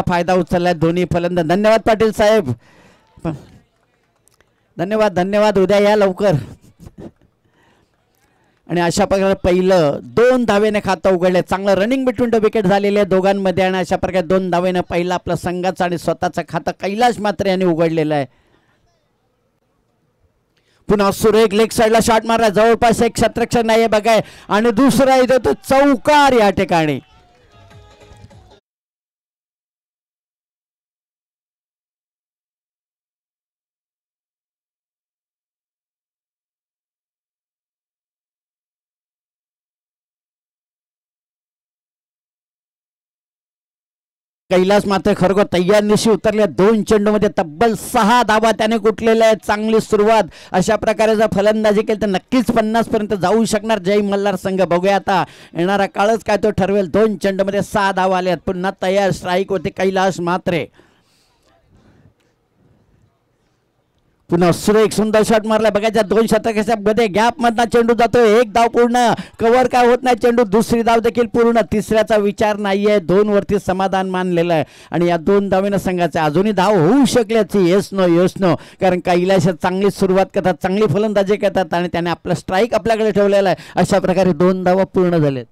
फायदा उचललाय दोन्ही फलंदाज. धन्यवाद पाटील साहेब, धन्यवाद धन्यवाद. उद्या या लवकर. आणि अशा प्रकारे पहिलं 2 धावेने खातं उघडले. चांगलं रनिंग बिटवीन द विकेट झालेले आहे दोघांमध्ये आणि अशा प्रकारे 2 धावेने पहिलं आपलं संघाचं आणि स्वतःचं खातं कैलास मात्रे यांनी उघडलेलं आहे. पुन्हा सुरेख लेग साईडला शॉट मारला, जवळपास एक क्षेत्ररक्षण नाही बघाय आणि दुसरा इथे तो चौकार या ठिकाणी. कैलास मात्र खरोखर तयार निशी उतरल्या. 2 चेंडूमध्ये तब्बल 6 धावा त्याने कुठलेल्या आहेत. चांगली सुरुवात. अशा प्रकारे जर फलंदाजी केली तर नक्कीच 50 पर्यंत जाऊ शकणार जय मल्हार संघ. बघूया आता येणारा काळच काय तो ठरवेल. 2 चेंडूमध्ये 6 धावा आल्यात. पुन्हा तयार स्ट्राईक होते कैलास मात्रे. पुन्हा सुरेख सुंदर शॉट मारला बघायचा. 2 शतकाच्या मध्ये गॅप मधला चेंडू जातोय. 1 धाव पूर्ण. कव्हर काय होत नाही चेंडू. दुसरी धाव देखील पूर्ण. तिसऱ्याचा विचार नाहीये. 2 वरती समाधान मानलेलं आहे आणि या 2 धावेनं संघाचे अजूनही धाव होऊ शकल्याची येस नो कारण कैलास चांगली सुरुवात करतात, चांगली फलंदाजी करतात आणि त्याने आपला स्ट्राईक आपल्याकडे ठेवलेला आहे. अशा प्रकारे 2 धावा पूर्ण झालेत.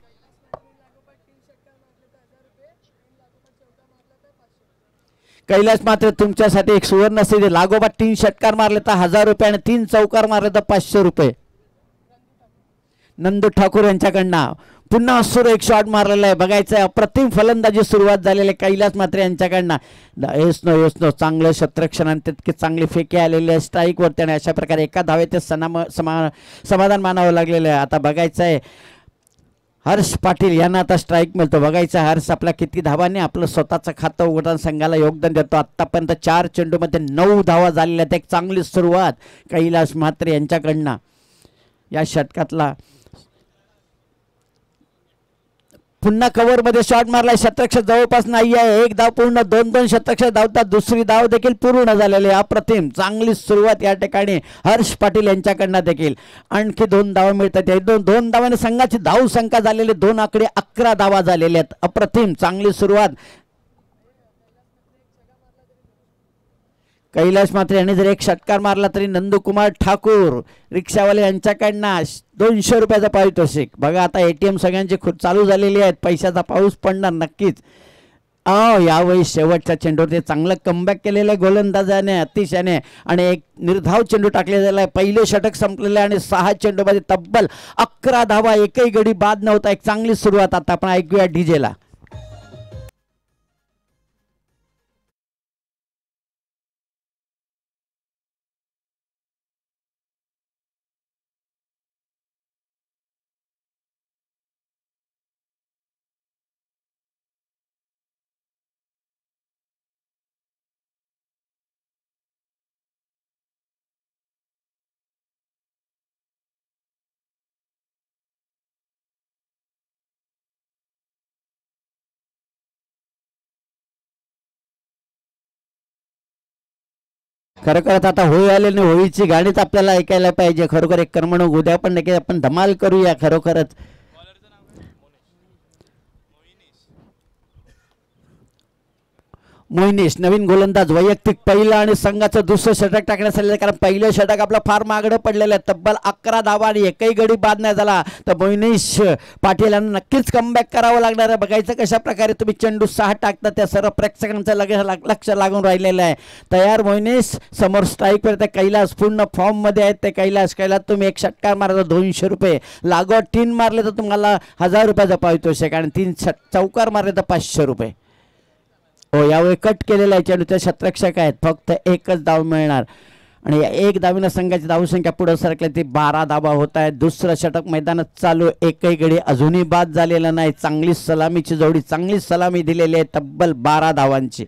कैलास मात्र तुमच्यासाठी एक सुवर्ण संधी. लागोपाठ 3 षटकार मारले तर 1000 रुपये आणि 3 चौकार मारले तर 500 रुपये. नंदू ठाकूर यांच्याकडनं पुन्हा सुरेख शॉट मारलेला आहे. बघायचं आहे अप्रतिम फलंदाजी सुरुवात झालेली आहे कैलास मात्र यांच्याकडनं. येस नो चांगलं क्षेत्ररक्षण आणि तितके चांगले फेके आलेले आहे स्ट्राईकवरती आणि अशा प्रकारे एका धावेत समाधान मानावं लागलेलं आहे. आता बघायचं आहे हर्ष पाटील यांना आता स्ट्राईक मिळतो. बघायचं हर्ष आपला किती धावांनी आपलं स्वतःचं खातं उघडताना संघाला योगदान देतो. आत्तापर्यंत 4 चेंडूमध्ये 9 धावा झालेल्या आहेत. एक चांगली सुरुवात कैलास म्हात्रे यांच्याकडनं या षटकातला. पुन्हा कव्हरमध्ये शॉट मारला. शतरक्षक जवळपास नाही आहे. 1 धाव पूर्ण. 2 शतरक्षक धावतात. दुसरी धाव देखील पूर्ण झालेली आहे. अप्रतिम चांगली सुरुवात या ठिकाणी हर्ष पाटील यांच्याकडनं देखील. आणखी 2 धावा मिळतात. 2 धावाने संघाची धाव संख्या झालेली 2 आकडे 11 धावा झालेल्या आहेत. अप्रतिम चांगली सुरुवात. कैलास मात्रे यांनी जर 1 षटकार मारला तरी नंदकुमार ठाकूर रिक्षावाले यांच्याकडनं 200 रुपयाचा पारितोषिक. बघा आता ATM सगळ्यांची खूप चालू झालेली आहेत. पैशाचा पाऊस पडणार नक्कीच. यावेळी शेवटच्या चेंडूवर चांगलं कमबॅक केलेलं आहे गोलंदाजाने अतिशयाने आणि एक निर्धाव चेंडू टाकलेला आहे. पहिले षटक संपलेलं आहे आणि 6 चेंडूमध्ये तब्बल 11 धावा. एकही गडी बाद नव्हता. एक चांगली सुरुवात. आता आपण ऐकूया डीजेला. खरोखरच आता होळी आलेली होळीची गाणीच आपल्याला ऐकायला पाहिजे. खरोखर एक करमणूक उद्या पण नक्की आपण धमाल करूया. खरोखरच मोहिनीश नवीन गोलंदाज वैयक्तिक पहिला आणि संघाचं दुसरं षटक टाकण्यासाठी कारण पहिलं षटक आपलं फार मागडं पडलेलं आहे. तब्बल 11 धावा आणि एकही गडी बाद नाही झाला तर मोहिनीश पाटील यांना नक्कीच कमबॅक करावं लागणार आहे. बघायचं कशा प्रकारे तुम्ही चेंडू 6 टाकता त्या सर्व प्रेक्षकांचं लक्ष लागून राहिलेलं आहे. तयार मोहिनीश समोर स्ट्राईक करते. कैलास पूर्ण फॉर्ममध्ये आहेत ते. कैलास तुम्ही 1 षटकार मारला तर 200 रुपये. लागवड 3 मारले तर तुम्हाला 1000 रुपयाचा पारितोषिक आणि 3 चौकार मारले तर 500 रुपये. हो यावेळी कट केलेला आहे चेंडू. ते क्षेत्ररक्षक आहेत. फक्त 1च धाव मिळणार आणि 1 धावीनं संघाची धावसंख्या पुढे सरकली ती 12 धावा होत आहेत. दुसरं षटक मैदानात चालू. एकही गडी अजूनही बाद झालेला नाही. चांगली सलामीची जोडी. चांगली सलामी दिलेली आहे तब्बल 12 धावांची.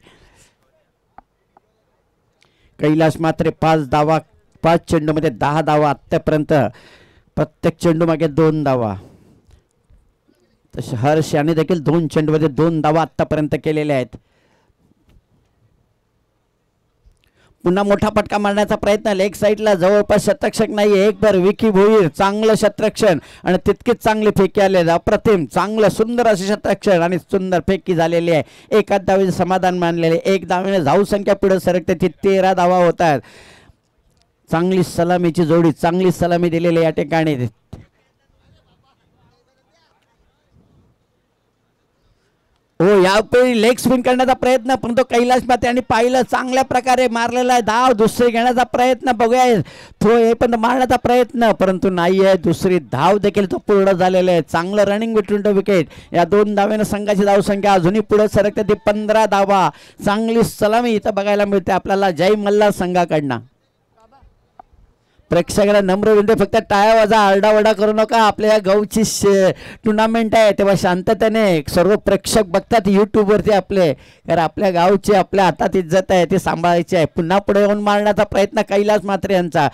कैलास मात्र 5 धावा. 5 चेंडूमध्ये 10 धावा आत्तापर्यंत. प्रत्येक चेंडू मागे 2 धावा. तसे हर्ष याने देखील 2 चेंडूमध्ये 2 धावा आत्तापर्यंत केलेल्या आहेत. पुन्हा मोठा फटका मारण्याचा प्रयत्न लेग साईडला जवळपास शतरक्षक नाही एक बार विकी भोईर चांगलं शतरक्षण आणि तितकीच चांगली फेकी आले अप्रतिम चांगलं सुंदर असे शतरक्षण आणि सुंदर फेकी झालेली आहे एकाच धावेचे समाधान मानलेले एक धावेने धाव संख्या पुढे सरकते ती 13 धावा होत आहेत चांगली सलामीची जोडी चांगली सलामी दिलेली या ठिकाणी हो यावेळी लेग स्पिन करण्याचा प्रयत्न परंतु कैलास माते आणि पाहिलं चांगल्या प्रकारे मारलेला आहे धाव दुसरी घेण्याचा प्रयत्न बघूया थ्रो हे पण मारण्याचा प्रयत्न परंतु नाही आहे दुसरी धाव देखील तो पूर्ण झालेला आहे चांगलं रनिंग बिटवीन द विकेट या 2 धावेने संघाची धावसंख्या अजूनही पुढे सरकते ती 15 धावा चांगली सलामी इथं बघायला मिळते आपल्याला जय मल्हार संघाकडनं प्रेक्षकांना नम्र विनंती फक्त टाळ्या वाजा आरडाओरडा करू नका आपल्या गावची टुर्नामेंट आहे तेव्हा शांततेने सर्व प्रेक्षक बघतात यूट्यूबवरती आपले कारण आपल्या गावची आपल्या हातात इज्जत आहे ती सांभाळायची आहे पुन्हा पुढे येऊन मारण्याचा प्रयत्न कैलास मात्रे यांचा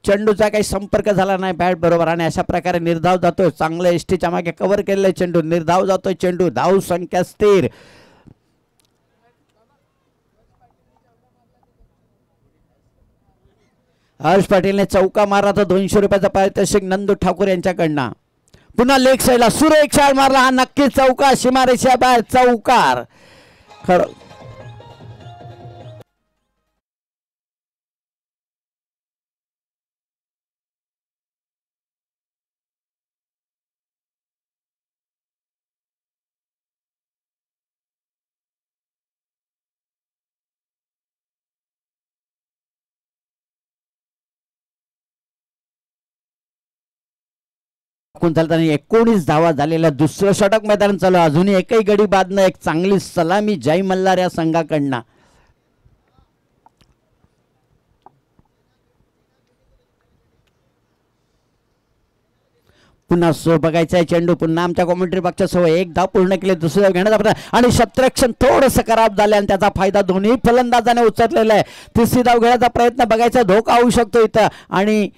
चेंडूचा काही संपर्क झाला नाही बॅट बरोबर आणि अशा प्रकारे निर्धाव जातोय चांगलं एसटीच्या मागे कव्हर केलेलं चेंडू निर्धाव जातोय चेंडू धाव संख्या स्थिर हर्ष पाटीलने चौका मारला तर 200 रुपयाचा पारितोषिक नंदू ठाकूर यांच्याकडनं पुन्हा लेग साईडला सुरेख शॉट मारला हा नक्की चौका सीमारेषा बाहेर चौकार खरं चालताना 19 धावा झालेल्या दुसरं षटक मैदान चालू अजूनही एकही गडी बाद न एक चांगली सलामी जय मल्हार या संघाकडनं पुन्हा सो बघायचा आहे चेंडू पुन्हा आमच्या कॉमेंट्री बॉक्सच्या सो एक धाव पूर्ण केले दुसरी धाव घेण्याचा प्रयत्न आणि शतरक्षण थोडंसं खराब झाले आणि त्याचा फायदा दोन्ही फलंदाजाने उचललेला आहे तिसरी धाव घेण्याचा प्रयत्न बघायचा धोका होऊ शकतो इथं आणि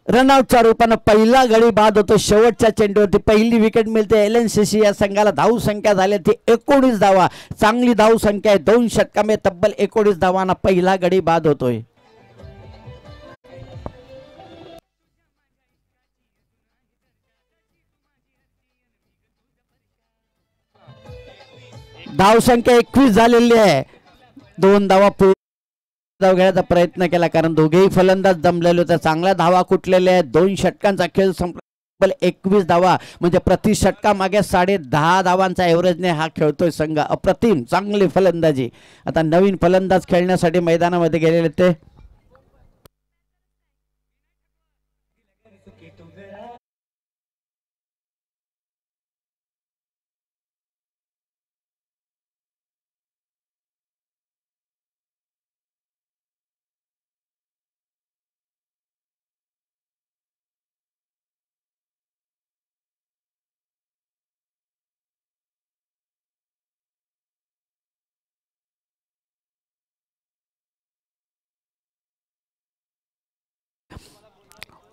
रनआउटच्या रूपानं पहिला गडी बाद होतो शेवटच्या चेंडूवरती पहिली विकेट मिळते LNCC या संघाला धाव संख्या झाली ती 19 धावा चांगली धाव संख्या आहे 2 षटकांमध्ये तब्बल 19 धावांना पहिला गडी बाद होतोय धाव संख्या 21 झालेली आहे 2 धावा धाव घेण्याचा प्रयत्न केला कारण दोघेही फलंदाज दमलेले होते चांगल्या धावा कुठलेल्या आहेत 2 षटकांचा खेळ संपला 21 धावा म्हणजे प्रति षटका मागे 10.5 धावांचा एव्हरेजने हा खेळतोय संघ अप्रतिम चांगली फलंदाजी आता नवीन फलंदाज खेळण्यासाठी मैदानामध्ये गेलेले ते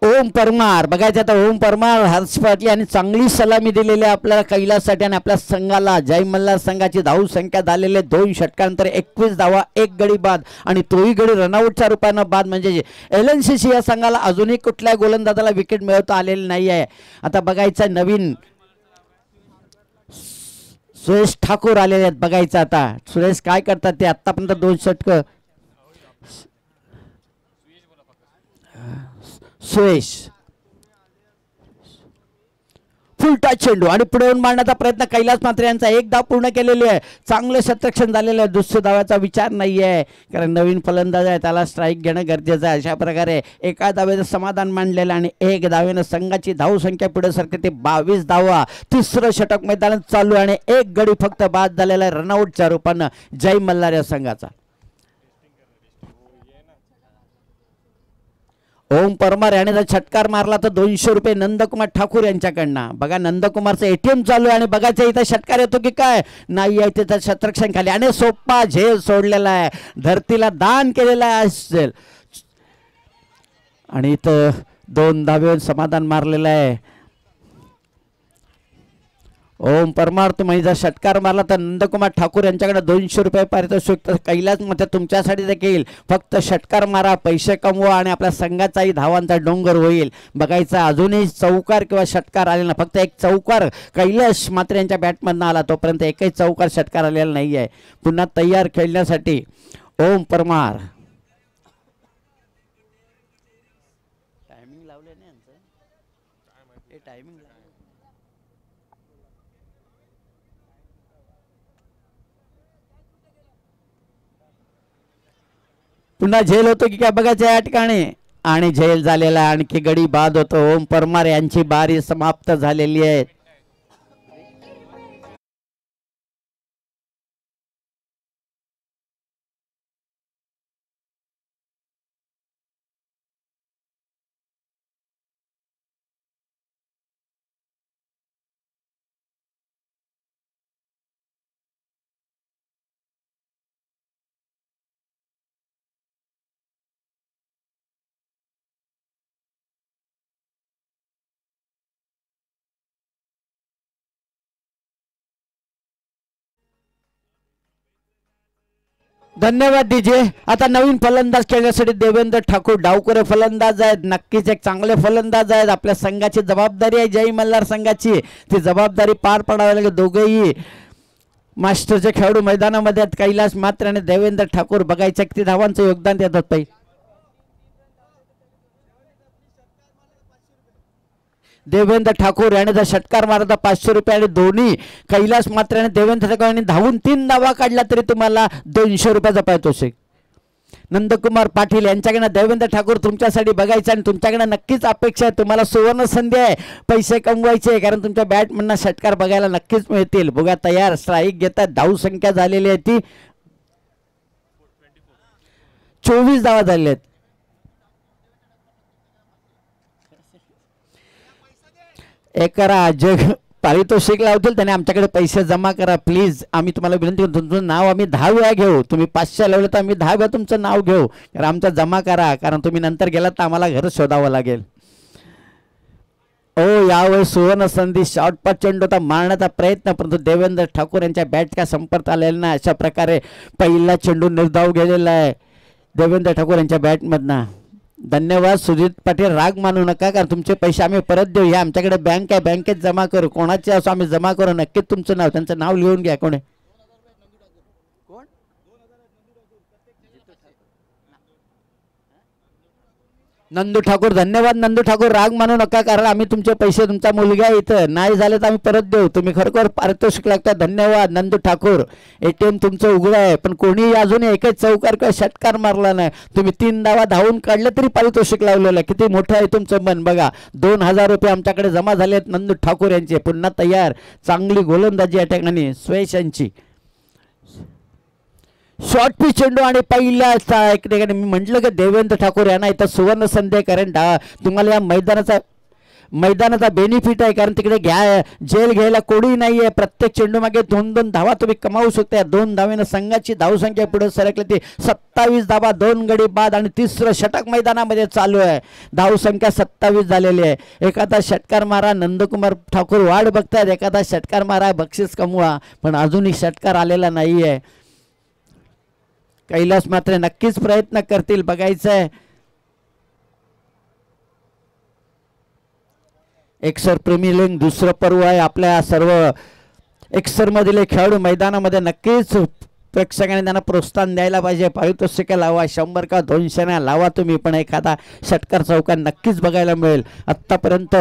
ओम परमार बघायचं आता ओम परमार हर्ष पाटील यांनी चांगली सलामी दिलेली आपल्याला कैलाससाठी आणि आपल्या संघाला जय मल्हार संघाची धाव संख्या झालेले 2 षटकांतर 21 धावा 1 गडी बाद आणि तोही गडी रनआउटच्या रूपानं बाद म्हणजे LNCC या संघाला अजूनही कुठल्या गोलंदाजाला विकेट मिळवता आलेली नाही आहे आता बघायचं नवीन सुरेश ठाकूर आलेले आहेत बघायचं आता सुरेश काय करतात ते आतापर्यंत 2 षटक सुरेश फुलटा चेंडू आणि पुढे येऊन मारण्याचा प्रयत्न कैलास मात्रे यांचा 1 धाव पूर्ण केलेली आहे चांगलं शतरक्षण झालेलं आहे दुसऱ्या धावाचा विचार नाही आहे कारण नवीन फलंदाज आहे त्याला स्ट्राईक घेणं गरजेचं आहे अशा प्रकारे एका धावेचं समाधान मांडलेलं आणि 1 धावेनं संघाची धाव संख्या पुढे सरकते ते 22 धावा तिसरं षटक मैदानात चालू आणि 1 गडी फक्त बाद झालेला आहे रनआउटच्या रूपानं जय मल्हार या संघाचा ओम परमार याने जर षटकार मारला तर 200 रुपये नंदकुमार ठाकूर यांच्याकडनं बघा नंदकुमारचं ATM चालू आहे आणि बघायचं इथं षटकार येतो की काय नाही आहे त्याचं शतरक्षण खाली आणि सोप्पा झेल सोडलेला आहे धरतीला दान केलेला आहे आणि इथं 2 धावेवर समाधान मारलेलं आहे ओम परमार तुम्ही जर षटकार मारला तर नंदकुमार ठाकूर यांच्याकडे 200 रुपये पारितोषिक. तर कैलास मध्ये तुमच्यासाठी देखील फक्त षटकार मारा, पैसे कमवा आणि आपल्या संघाचाही धावांचा डोंगर होईल. बघायचा अजूनही चौकार किंवा षटकार आलेला, फक्त एक चौकार कैलास मात्र यांच्या बॅटमधनं आला, तोपर्यंत एकही चौकार षटकार आलेला नाही आहे. पुन्हा तयार खेळण्यासाठी ओम परमार. टायमिंग लावले नाही टायमिंग पुन्हा झेल होतो की काय बघायचं या ठिकाणी, आणि झेल झालेला आणखी गडी बाद होतो. ओम परमार यांची बारी समाप्त झालेली आहे. धन्यवाद डीजे. आता नवीन फलंदाज खेळण्यासाठी देवेंद्र ठाकूर डावकरे फलंदाज आहेत. नक्कीच एक चांगले फलंदाज आहेत. आपल्या संघाची जबाबदारी आहे, जय मल्हार संघाची, ती जबाबदारी पार पाडावी लागेल. दोघेही मास्टरचे खेळाडू मैदानामध्ये आहेत. कैलास मात्र आणि देवेंद्र ठाकूर. बघायचं किती धावांचं योगदान देतात पाहिजे. देवेंद्र ठाकूर याने जर षटकार मारता 500 रुपये, आणि दोन्ही कैलास मात्र आणि देवेंद्र ठाकूर यांनी धावून 3 धावा काढला तरी तुम्हाला 200 रुपयाचा पारितोषिक. नंदकुमार पाटील यांच्याकडे देवेंद्र ठाकूर तुमच्यासाठी बघायचं, आणि तुमच्याकडे नक्कीच अपेक्षा आहे, तुम्हाला सुवर्ण संधी आहे पैसे कमवायचे, कारण तुमच्या बॅटमधनं षटकार बघायला नक्कीच मिळतील. बघा तयार, स्ट्राईक घेतात. धाव संख्या झालेली आहे ती 24 धावा झालेल्या आहेत. एक करा, जग पारितोषिक लावतील त्याने आमच्याकडे पैसे जमा करा प्लीज. आम्ही तुम्हाला विनंती करतो, तुमचं नाव आम्ही 10 वेळा घेऊ. तुम्ही 500 लावलं तर आम्ही 10 वेळा तुमचं नाव घेऊ, तर आमचा जमा करा, कारण तुम्ही नंतर गेलात तर आम्हाला घर शोधावं लागेल. ओ यावेळेस सुवर्ण संधी, शॉर्टपट चेंडू होता मारण्याचा प्रयत्न, परंतु देवेंद्र ठाकूर यांच्या बॅटच्या संपर्क आलेला नाही. अशा प्रकारे पहिला चेंडू निर्धाव गेलेला आहे देवेंद्र ठाकूर यांच्या बॅटमधनं. धन्यवाद सुजित पाटील, राग मानू नका, कारण तुमचे पैसे आम्ही परत देऊ. हे आमच्याकडे बँक आहे, बँकेत जमा करू, कोणाचे असो आम्ही जमा करू. नक्कीच तुमचं नाव, त्यांचं नाव लिहून घ्या. कोण नंदू ठाकूर. धन्यवाद नंदू ठाकूर, राग मानू नका, कारण आम्ही तुमचे पैसे, तुमचा मुलगा इथं नाही झाले तर आम्ही परत देऊ. तुम्ही खरोखर पारितोषिक लागता. धन्यवाद नंदू ठाकूर. ATM तुमचं उघडं आहे, पण कोणी अजून एकच चौकार किंवा षटकार मारला नाही. तुम्ही 3 धावा धावून काढले तरी पारितोषिक लावलेलं आहे. किती मोठं आहे तुमचं मन. बघा 2000 रुपये आमच्याकडे जमा झाले आहेत नंदू ठाकूर यांचे. पुन्हा तयार, चांगली गोलंदाजी या ठिकाणी स्वेश यांची. शॉर्ट पिच चेंडू, आणि पहिल्या ठिकाणी मी म्हटलं की देवेंद्र ठाकूर यांना इथं सुवर्ण संधी, कारण तुम्हाला या मैदानाचा बेनिफिट आहे, कारण तिकडे जेल घ्यायला कोणी नाही आहे. प्रत्येक चेंडू मागे 2-2 धावा तुम्ही कमावू शकता. 2 धावेनं संघाची धावसंख्या पुढे सरकली ती 27 धावा, 2 गडी बाद, आणि तिसरं षटक मैदानामध्ये चालू आहे. धावसंख्या 27 झालेली आहे. एखादा षटकार मारा, नंदकुमार ठाकूर वाट बघतायत, एखादा षटकार मारा, बक्षीस कमवा, पण अजूनही षटकार आलेला नाही आहे. कैलास मात्र नक्कीच प्रयत्न करतील. बघायचं आहे, एक्सर प्रीमियर लीग दुसरं पर्व आहे. आपल्या सर्व एक्सर मधील खेळाडू मैदानामध्ये नक्कीच प्रेक्षकांनी त्यांना प्रोत्साहन द्यायला पाहिजे. पारितोषिक लावा, 100 का 200 ना लावा तुम्ही, पण एखादा षटकार चौकार नक्कीच बघायला मिळेल. आत्तापर्यंत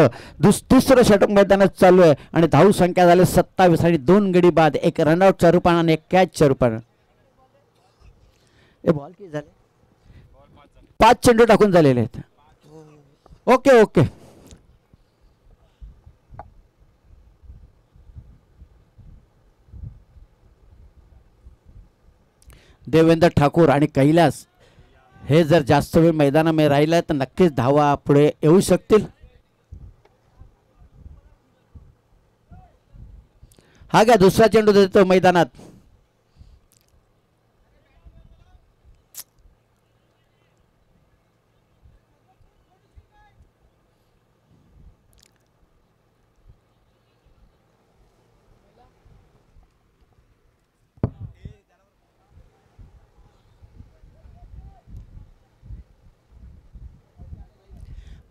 तिसरं षटक मैदानात चालू आहे, आणि धाव संख्या झाली 27, आणि 2 गडी बाद, एक रनआउटच्या रूपाने आणि एक कॅचच्या रूपाने. बॉल किती झाले? 5 चेंडू टाकून झालेले आहेत. Okay okay. देवेंद्र ठाकूर आणि कैलास हे जर जास्त वेळ मैदानामध्ये राहिलं तर नक्कीच धावा पुढे येऊ शकतील. हा काय दुसरा चेंडू देतो मैदानात.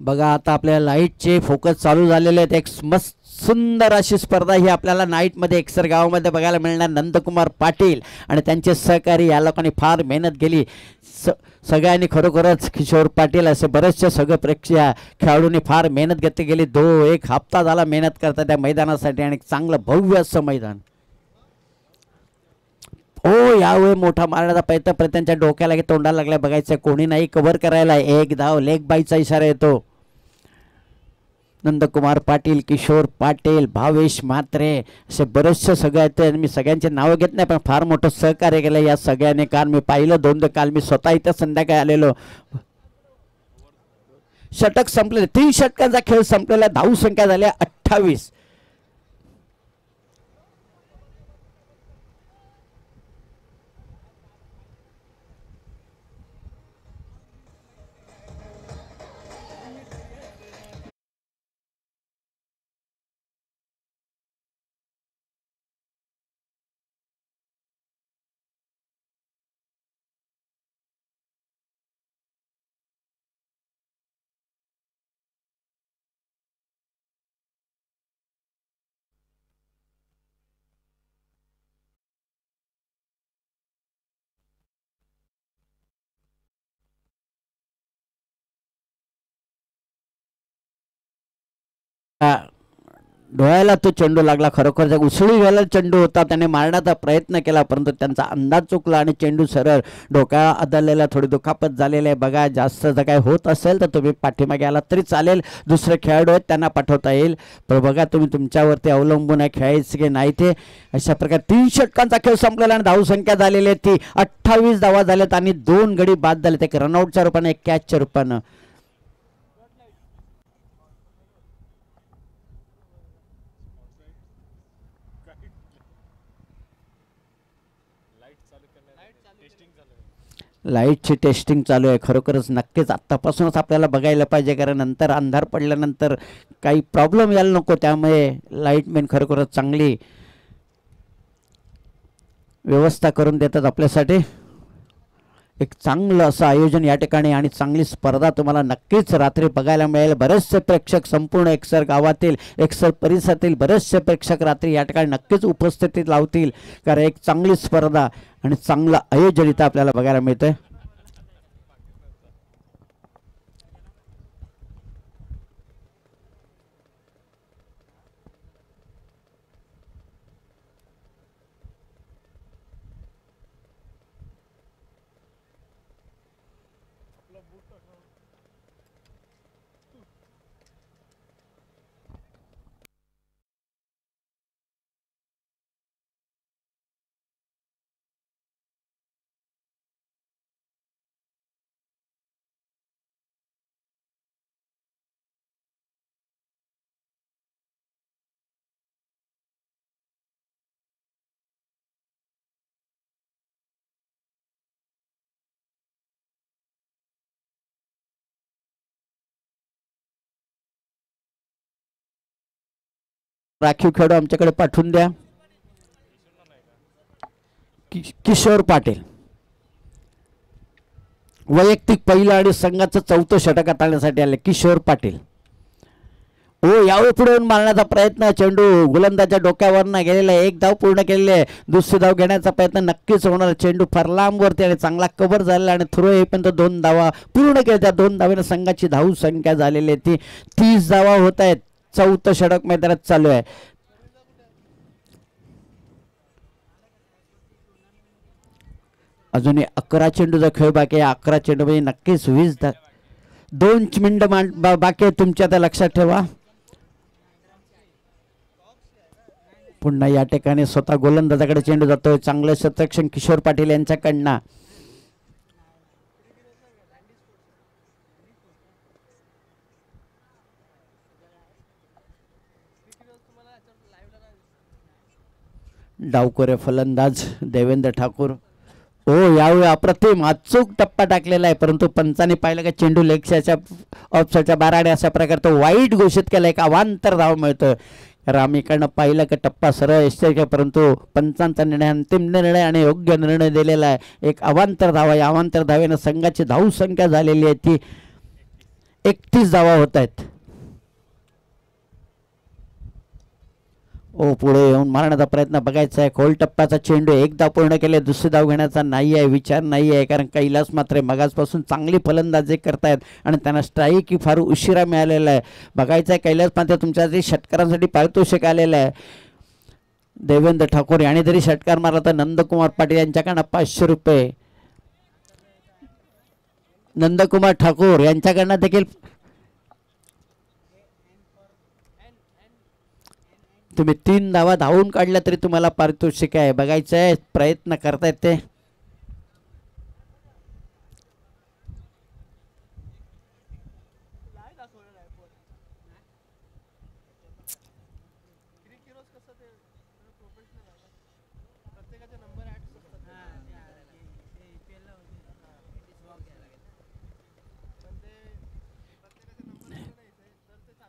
बघा आता आपल्या लाईटचे फोकस चालू झालेले आहेत. एक मस्त सुंदर अशी स्पर्धा ही आपल्याला नाईटमध्ये एकसर गावामध्ये बघायला मिळणार. नंदकुमार पाटील आणि त्यांचे सहकारी या लोकांनी फार मेहनत केली. सगळ्यांनी खरोखरच किशोर पाटील असे बरेचसे सगळे प्रेक्षक खेळाडूंनी फार मेहनत घेतली गेली. एक हप्ता झाला मेहनत करता त्या मैदानासाठी आणि चांगलं भव्य असं मैदान. यावेळी मोठा मारण्याचा प्रयत्न त्यांच्या डोक्याला तोंडाला लागला. बघायचं कोणी नाही कव्हर करायला. एक धाव लेग बाईचा इशारा येतो. नंदकुमार पाटील, किशोर पाटील, भावेश म्हात्रे असे बरेचसे सगळे आहेत. मी सगळ्यांचे नावं घेत नाही पण फार मोठं सहकार्य केलं या सगळ्यांनी. काल मी पाहिलं दोनदा. काल मी स्वतः इथं संध्याकाळी आलेलो. षटक संपलेले. 3 षटकांचा खेळ संपलेला. धाव संख्या झाल्या 28. डोळ्याला तो चेंडू लागला. खरोखर उसळी घ्यायला चेंडू होता. त्याने मारण्याचा प्रयत्न केला परंतु त्यांचा अंदाज चुकला आणि चेंडू सरळ डोक्याला आदळलेला. थोडी दुखापत झालेली आहे. बघा जास्त जर काय होत असेल तर तुम्ही पाठीमागे आलात तरी चालेल. दुसरे खेळाडू आहेत त्यांना पाठवता येईल. पण बघा तुम्ही तुमच्यावरती अवलंबून आहे खेळायचं की नाही ते. अशा प्रकारे 3 षटकांचा खेळ संपलेला आणि धावसंख्या झालेली आहे ती 28 धावा झाल्यात आणि 2 गडी बाद झालेत. एक रनआउटच्या रूपाने एक कॅचच्या रूपानं. लाईटची टेस्टिंग चालू आहे. खरोखरच नक्कीच आत्तापासूनच आपल्याला बघायला पाहिजे कारण नंतर अंधार पडल्यानंतर काही प्रॉब्लेम यायला नको. त्यामुळे लाईटमॅन खरोखरच चांगली व्यवस्था करून देतात आपल्यासाठी. एक चांगलं असं आयोजन या ठिकाणी आणि चांगली स्पर्धा तुम्हाला नक्कीच रात्री बघायला मिळेल. बरेचसे प्रेक्षक संपूर्ण एकसर गावातील एकसर परिसरातील बरेचसे प्रेक्षक रात्री या ठिकाणी नक्कीच उपस्थितीत लावतील कारण एक चांगली स्पर्धा आणि चांगलं आयोजन इथं आपल्याला बघायला मिळतंय. राखीव खेळाडू आमच्याकडे पाठवून द्या. किशोर पाटील वैयक्तिक पहिलं आणि संघाचं 4थं षटक हाताळण्यासाठी आले. किशोर पाटील यावेळी पुढे येऊन मारण्याचा प्रयत्न. चेंडू गोलंदाजाच्या डोक्यावरनं गेलेला आहे. 1 धाव पूर्ण केलेली आहे. दुसरी धाव घेण्याचा प्रयत्न नक्कीच होणार. चेंडू फार लांबवरती आणि चांगला कव्हर झालेला आणि थ्रो येईपर्यंत 2 धावा पूर्ण केल्या. त्या 2 धावेने संघाची धाव संख्या झालेली आहे ती 30 धावा होत आहेत. 4थं षटक मैदानात चालू आहे. अजूनही 11 चेंडूचा खेळ बाकी आहे. 11 चेंडू म्हणजे नक्कीच 2 मिनिटं बाकी आहे तुमच्या आता लक्षात ठेवा. पुन्हा या ठिकाणी स्वतः गोलंदाजाकडे चेंडू जातोय. चांगलं शतरक्षण किशोर पाटील यांच्याकडनं. डावकोरे फलंदाज देवेंद्र ठाकूर यावेळी अप्रतिम अचूक टप्पा टाकलेला आहे परंतु पंचाने पाहिलं का चेंडू लेगच्या ऑफसाईडच्या बाराडे अशा प्रकारे तो वाईट घोषित केला. एक अवांतर धाव मिळतोय. रामीकडनं पाहिलं का टप्पा सरळ यशस्वी परंतु पंचांचा निर्णय अंतिम निर्णय आणि योग्य निर्णय दिलेला आहे. एक अवांतर धावा. या अवांतर धावेनं संघाची धाव संख्या झालेली आहे ती 31 धावा होत आहेत. ओ पुढे येऊन मारण्याचा प्रयत्न बघायचा आहे. खोल टप्प्याचा चेंडू एक धाव पूर्ण केले, दुसरी धाव घेण्याचा नाही आहे, विचार नाही आहे, कारण कैलास मात्र मगासपासून चांगली फलंदाजी करतायत आणि त्यांना स्ट्राईक ही फार उशिरा मिळालेला आहे. बघायचं आहे कैलास मात्र तुमच्या षटकारांसाठी पारितोषिक आलेलं आहे. देवेंद्र ठाकूर याने जरी षटकार मारला तर नंदकुमार पाटील यांच्याकडनं 500 रुपये. नंदकुमार ठाकूर यांच्याकडनं देखील तुम्ही 3 धावा धावून काढल्या तरी तुम्हाला पारितोषिक आहे. बघायचं आहे प्रयत्न करतायत ते.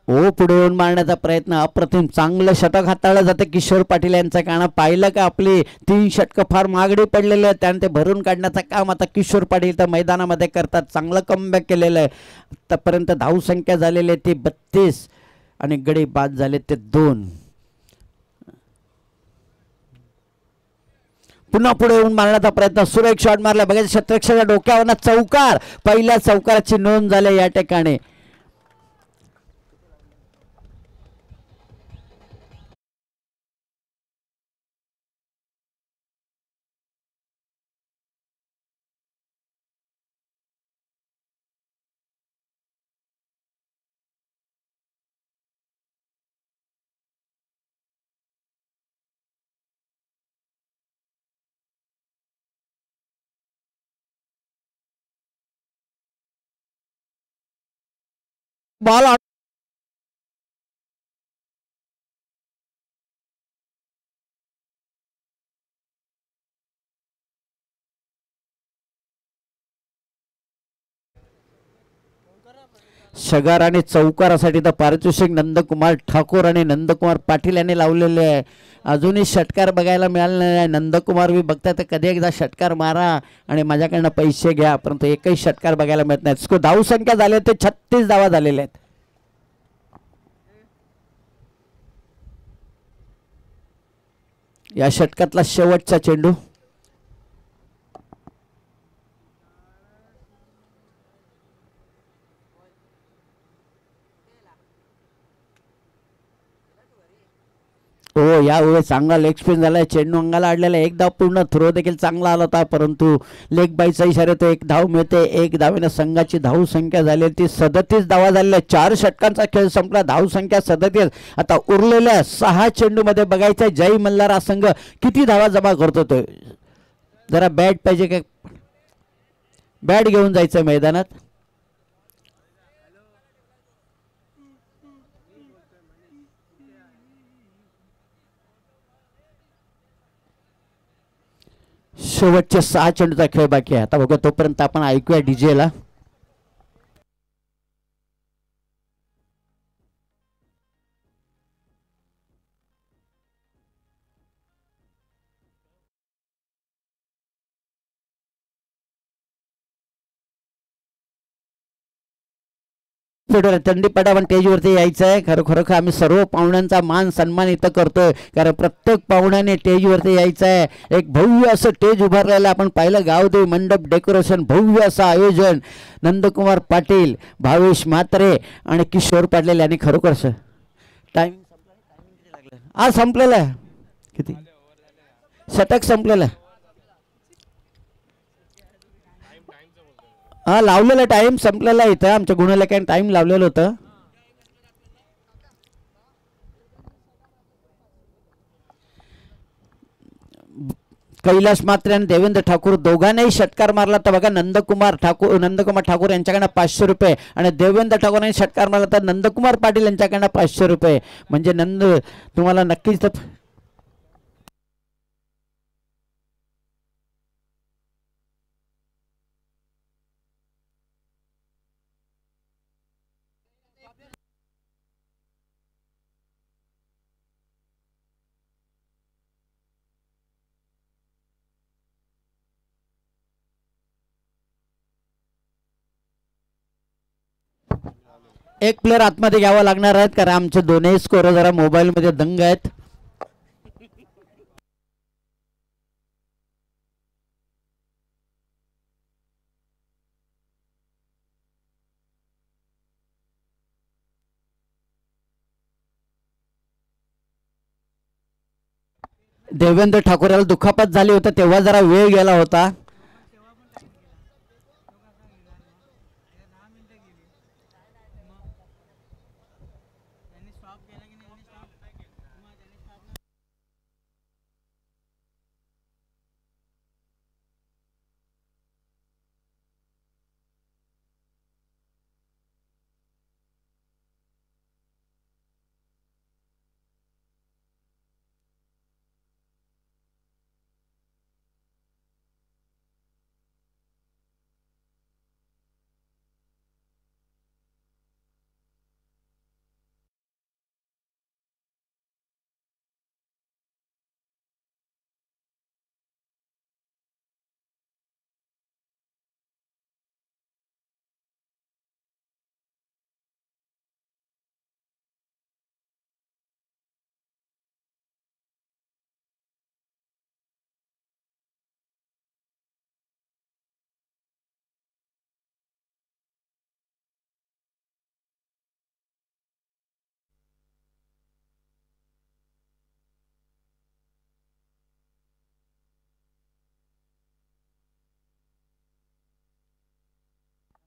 ओ पुढे येऊन मारण्याचा प्रयत्न अप्रतिम, चांगलं षटक हाताळलं जातं किशोर पाटील यांचं. कारण पाहिलं का आपली 3 षटकं फार मागडी पडलेले आहेत त्याने ते भरून काढण्याचं काम आता किशोर पाटील तर मैदानामध्ये करतात. चांगलं कमबॅक केलेलं आहे. आतापर्यंत धावसंख्या झालेली आहे ती 32 आणि गडी बाद झाले ते 2. पुन्हा पुढे येऊन मारण्याचा प्रयत्न, सुरेख शॉट मारला. बघायचं शतरक्षाच्या डोक्यावरनं चौकार, पहिल्या चौकाराची नोंद झाली या ठिकाणी. बॉल शगार आणि चौकारासाठी तर पारितोषिक नंदकुमार ठाकूर आणि नंदकुमार पाटील यांनी लावलेले आहे. अजूनही षटकार बघायला मिळाला नाही. नंदकुमार मी बघता तर कधी एकदा षटकार मारा आणि माझ्याकडनं पैसे घ्या, परंतु एकही षटकार बघायला मिळत नाही. स्कोर धावसंख्या झाली ते 36 धावा झालेल्या आहेत. या षटकातला शेवटचा चेंडू. हो यावेळी चांगला लेग स्पिन झाला. चेंडू अंगाला अडलेला. एक धाव पूर्ण, थ्रो देखील चांगला आला होता, परंतु लेग बाईचा इशारा तो एक धाव मिळते. एक धावेनं संघाची धाव संख्या झाली ती 37 धावा झालेल्या. 4 षटकांचा खेळ संपला, धाव संख्या 37. आता उरलेल्या 6 चेंडूमध्ये बघायचं जय मल्हार हा संघ किती धावा जमा करतो. तो जरा बॅट पाहिजे का, बॅट घेऊन जायचं मैदानात. शेवटचे 6 चेंडूचा खेळ बाकी आहे. आता बघा तोपर्यंत आपण ऐकूया डीजे ला. चंडीपटावर स्टेजवरती यायचं आहे. खरोखर आम्ही सर्व पाहुण्यांचा मान सन्मान इथं करतोय, कारण प्रत्येक पाहुण्याने स्टेजवरती यायचं आहे. एक भव्य असं स्टेज उभारलेलं आपण पाहिलं. गावदेवी मंडप डेकोरेशन, भव्य असं आयोजन. नंदकुमार पाटील, भावेश म्हात्रे आणि किशोर पाटील यांनी खरोखर टाइमिंग आज संपलेलं आहे. किती षटक संपलेलं आहे. हा लावलेला टाइम संपलेला आहे. इथं आमच्या गुणलेखाने टाइम लावलेलं होतं. कैलास मात्रे आणि देवेंद्र ठाकूर दोघांनाही षटकार मारला तर बघा नंदकुमार ठाकूर यांच्याकडनं 500 रुपये आणि देवेंद्र ठाकूर यांनी षटकार मारला तर नंदकुमार पाटील यांच्याकडनं 500 रुपये. म्हणजे तुम्हाला नक्कीच एक प्लेअर आतमध्ये घ्यावा लागणार आहेत कारण आमचे दोन्ही स्कोर जरा मोबाईल मध्ये दंग आहेत. देवेंद्र ठाकूर याला दुखापत झाली होती तेव्हा जरा वेळ गेला होता.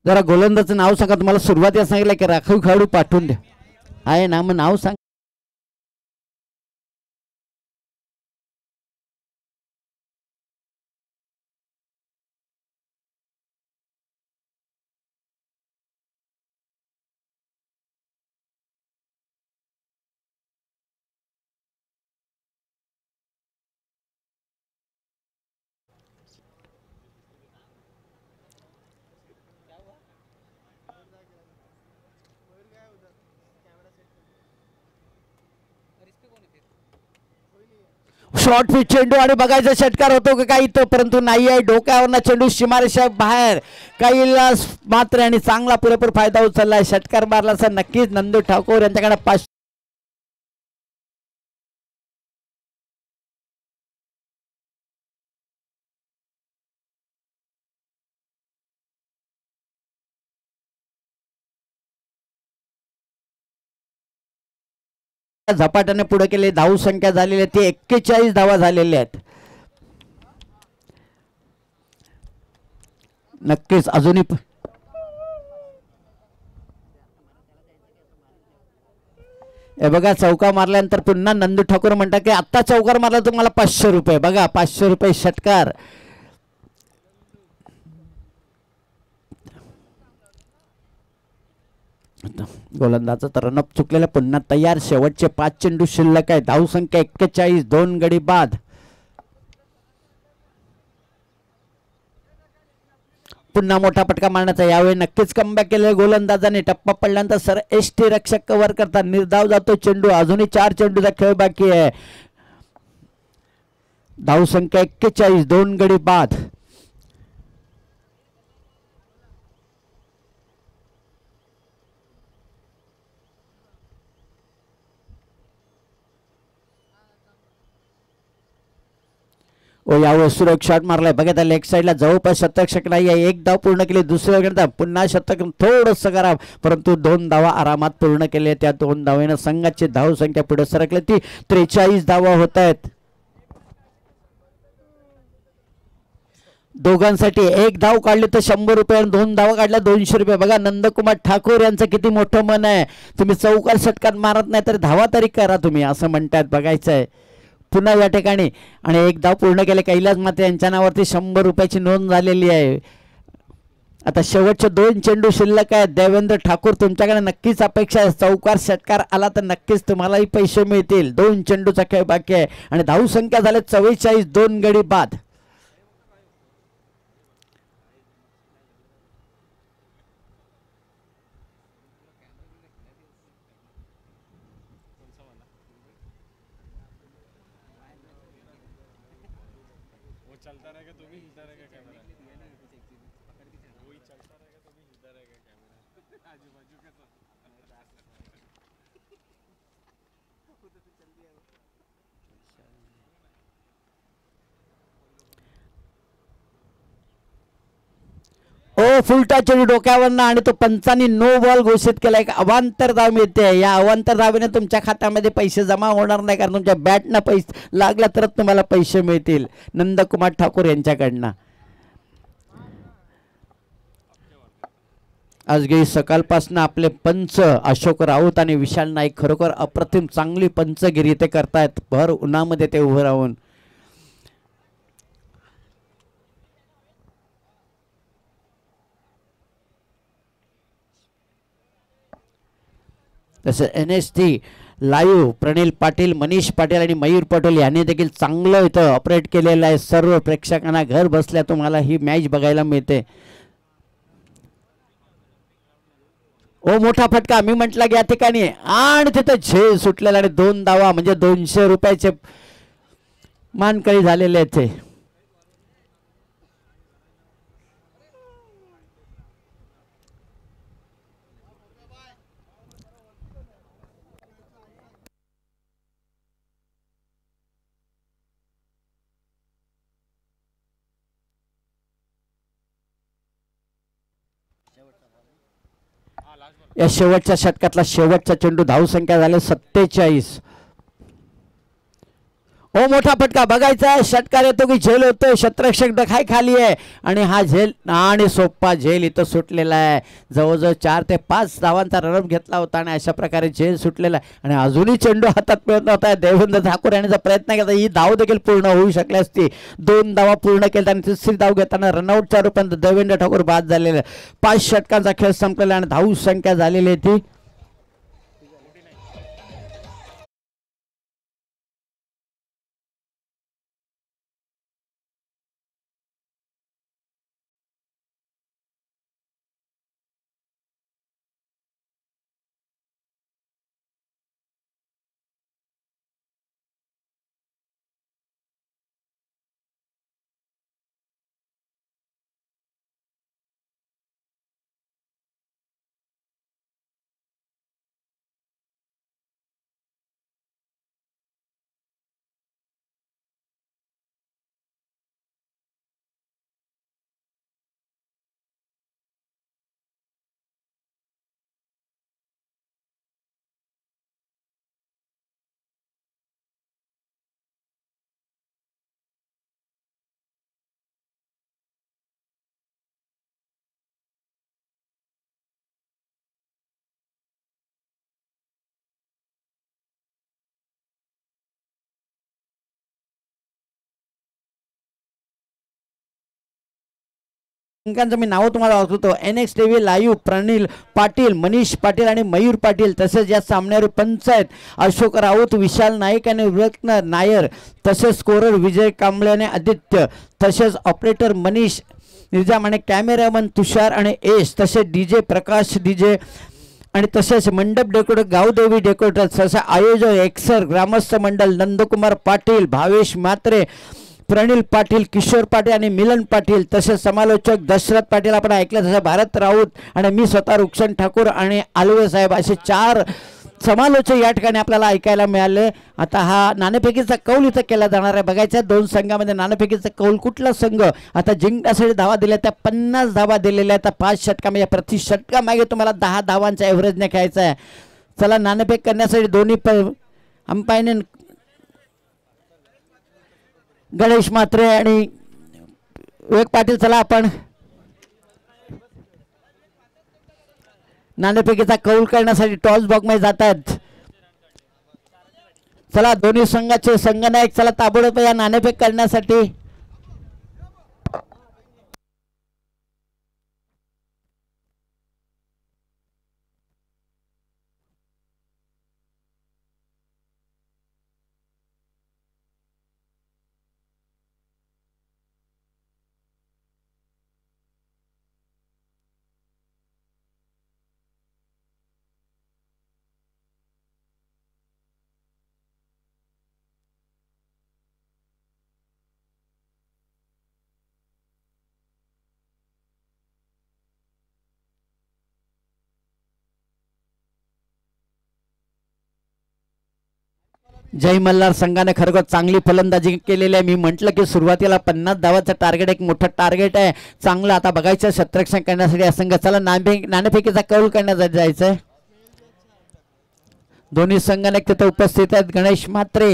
जरा गोलंदाजचं नाव सांगा. तुम्हाला सुरुवातीला सांगितलं की राखीव खेळाडू पाठवून द्या आहे ना मग नाव सांग. शॉर्ट पिच चेंडू आणि बघायचा षटकार होतो का काही इथं परंतु नाही आहे. डोक्यावरनं चेंडू सीमारेषा बाहेर काहीला मात्र आणि चांगला पुरेपूर फायदा उचललाय. षटकार मारला असं नक्कीच नंदू ठाकूर यांच्याकडे 5 झपाट्याने पुढे केले. धाव संख्या झालेली आहे ती 41 धावा झालेल्या आहेत. नक्कीच अजूनही हे बघा चौका मारल्यानंतर पुन्हा नंदू ठाकूर म्हणतात की आत्ता चौकार मारला तुम्हाला 500 रुपये. बघा 500 रुपये षटकार. गोलंदाज तर रनअप चुकलेला पुन्हा तयार. शेवटचे 5 चेंडू शिल्लक आहे. धाव संख्या 41 2 गडी बाद. पुन्हा मोठा फटका मारण्याचा यावेळी नक्कीच कमबॅक केले गोलंदाजाने. टप्पा पडल्यानंतर सर एसटी रक्षक कव्हर करतात. निर्धाव जातो चेंडू. अजूनही 4 चेंडूचा खेळ बाकी आहे. धाव संख्या 41 2 गडी बाद. ओ यावर सुरेख शॉट मारलाय बघा. त्या लेग साईडला जवळपास शतक नाही आहे. एक धाव पूर्ण केली. दुसऱ्या पुन्हा शतक थोडंसं खराब परंतु 2 धावा आरामात पूर्ण केले. त्या 2 धावेनं संघाची धाव संख्या पुढे सरकली ती 43 धावा होत आहेत. दोघांसाठी एक धाव काढली तर 100 रुपये आणि 2 धावा काढल्या 200 रुपये. बघा नंदकुमार ठाकूर यांचं किती मोठं मन आहे. तुम्ही चौकार षटकार मारत नाही तर धावा तरी करा तुम्ही असं म्हणतात. बघायचं आहे पुन्हा या ठिकाणी आणि एक धाव पूर्ण केले. कैलास माते यांच्या नावावरती 100 रुपयाची नोंद झालेली आहे. आता शेवटचे 2 चेंडू शिल्लक आहेत. देवेंद्र ठाकूर तुमच्याकडे नक्कीच अपेक्षा आहे. चौकार षटकार आला तर नक्कीच तुम्हालाही पैसे मिळतील. 2 चेंडूचा खेळ बाकी आहे आणि धाव संख्या झाले 44 2 गडी बाद. ओ फुलटा चेंडू डोक्यावरनं आणि तो पंचांनी नो बॉल घोषित केला. एक अवांतर धाव मिळते. या अवांतर धावेने तुमच्या खात्यामध्ये पैसे जमा होणार नाही, कारण तुमच्या बॅटनं पैसे लागला तरच तुम्हाला पैसे मिळतील. नंदकुमार ठाकूर यांच्याकडनं आज गेली सकाळपासून आपले पंच अशोक राऊत आणि विशाल नाईक खरोखर अप्रतिम चांगली पंचगिरी ते करतायत. भर उन्हामध्ये ते उभं राहून तसं NST लाईव्ह प्रणील पाटील, मनीष पाटील आणि मयूर पाटील यांनी देखील चांगलं इथं ऑपरेट केलेलं आहे. सर्व प्रेक्षकांना घर बसल्या तुम्हाला ही मॅच बघायला मिळते. ओ मोठा फटका मी म्हटला की या ठिकाणी, आणि तिथं झेल सुटलेला आणि 2 धावा म्हणजे 200 रुपयाचे मानकळी झालेले आहेत ते. या शेवटच्या षटकातला शेवटचा चेंडू, धावसंख्या झाले 47. ओ मोठा फटका बघायचा आहे. षटकार येतो की झेल होतोय. क्षेत्ररक्षक डखाय खाली आहे आणि हा झेल आणि सोप्पा झेल इथं सुटलेला आहे. जवळजवळ 4 ते 5 धावांचा रनअप घेतला होता आणि अशा प्रकारे झेल सुटलेला आहे आणि अजूनही चेंडू हातात मिळत नव्हता. देवेंद्र ठाकूर यांचा प्रयत्न केला, ही धाव देखील पूर्ण होऊ शकली असती. 2 धावा पूर्ण केल्या आणि तिसरी धाव घेताना रनआउटच्या रूपात देवेंद्र ठाकूर बाद झालेला. 5 षटकांचा खेळ संपलेला आणि धाव संख्या झालेली आहे ती अंकांचं मी नाव तुम्हाला वाचवतो. NXTV लाईव्ह प्रणील पाटील, मनीष पाटील आणि मयूर पाटील, तसेच या सामन्यावर पंच आहेत अशोक राऊत, विशाल नाईक आणि रत्न नायर, तसेच स्कोरर विजय कांबळे आणि आदित्य, तसेच ऑपरेटर मनीष निजाम आणि कॅमेरामन तुषार आणि एश, तसेच DJ प्रकाश DJ आणि तसेच मंडप डेकोरेटर गावदेवी डेकोरेटर, तसेच आयोजक एक्सर ग्रामस्थ मंडळ नंदकुमार पाटील, भावेश म्हात्रे, प्रणील पाटील, किशोर पाटील आणि मिलन पाटील, तसेच समालोचक दशरथ पाटील आपण ऐकलं, तसं भारत राऊत आणि मी स्वतः रुक्षण ठाकूर आणि आलवे साहेब असे 4 समालोचक या ठिकाणी आपल्याला ऐकायला मिळाले. आता हा नाणेफेकीचा कौल इथं केला जाणार आहे. बघायचं 2 संघामध्ये नाणेफेकीचा कौल कुठला संघ आता जिंकण्यासाठी धावा दिल्या त्या 50 धावा दिलेल्या आहेत. 5 षटकामध्ये प्रति षटकामागे तुम्हाला 10 धावांचा एव्हरेजने खेळायचा आहे. चला नाणेफेक करण्यासाठी दोन्ही अंपायरने गणेश म्हात्रे आणि विवेक पाटील, चला आपण नाणेफेकीचा कौल करण्यासाठी टॉस बॉक्स मध्ये जात आहेत. चला दोन्ही संघाचे संघनायक चला ताबडतोब या नाणेफेक करण्यासाठी. जय मल्हार संघाने खरोखर चांगली फलंदाजी केलेली आहे. मी म्हटलं की सुरुवातीला 50 धावाचं टार्गेट एक मोठं टार्गेट आहे. चांगलं आता बघायचं क्षेत्ररक्षण करण्यासाठी या संघाला नाणेफेकीचा कौल करण्यासाठी जायचंय. दोन्ही संघाने तिथे उपस्थित आहेत. गणेश म्हात्रे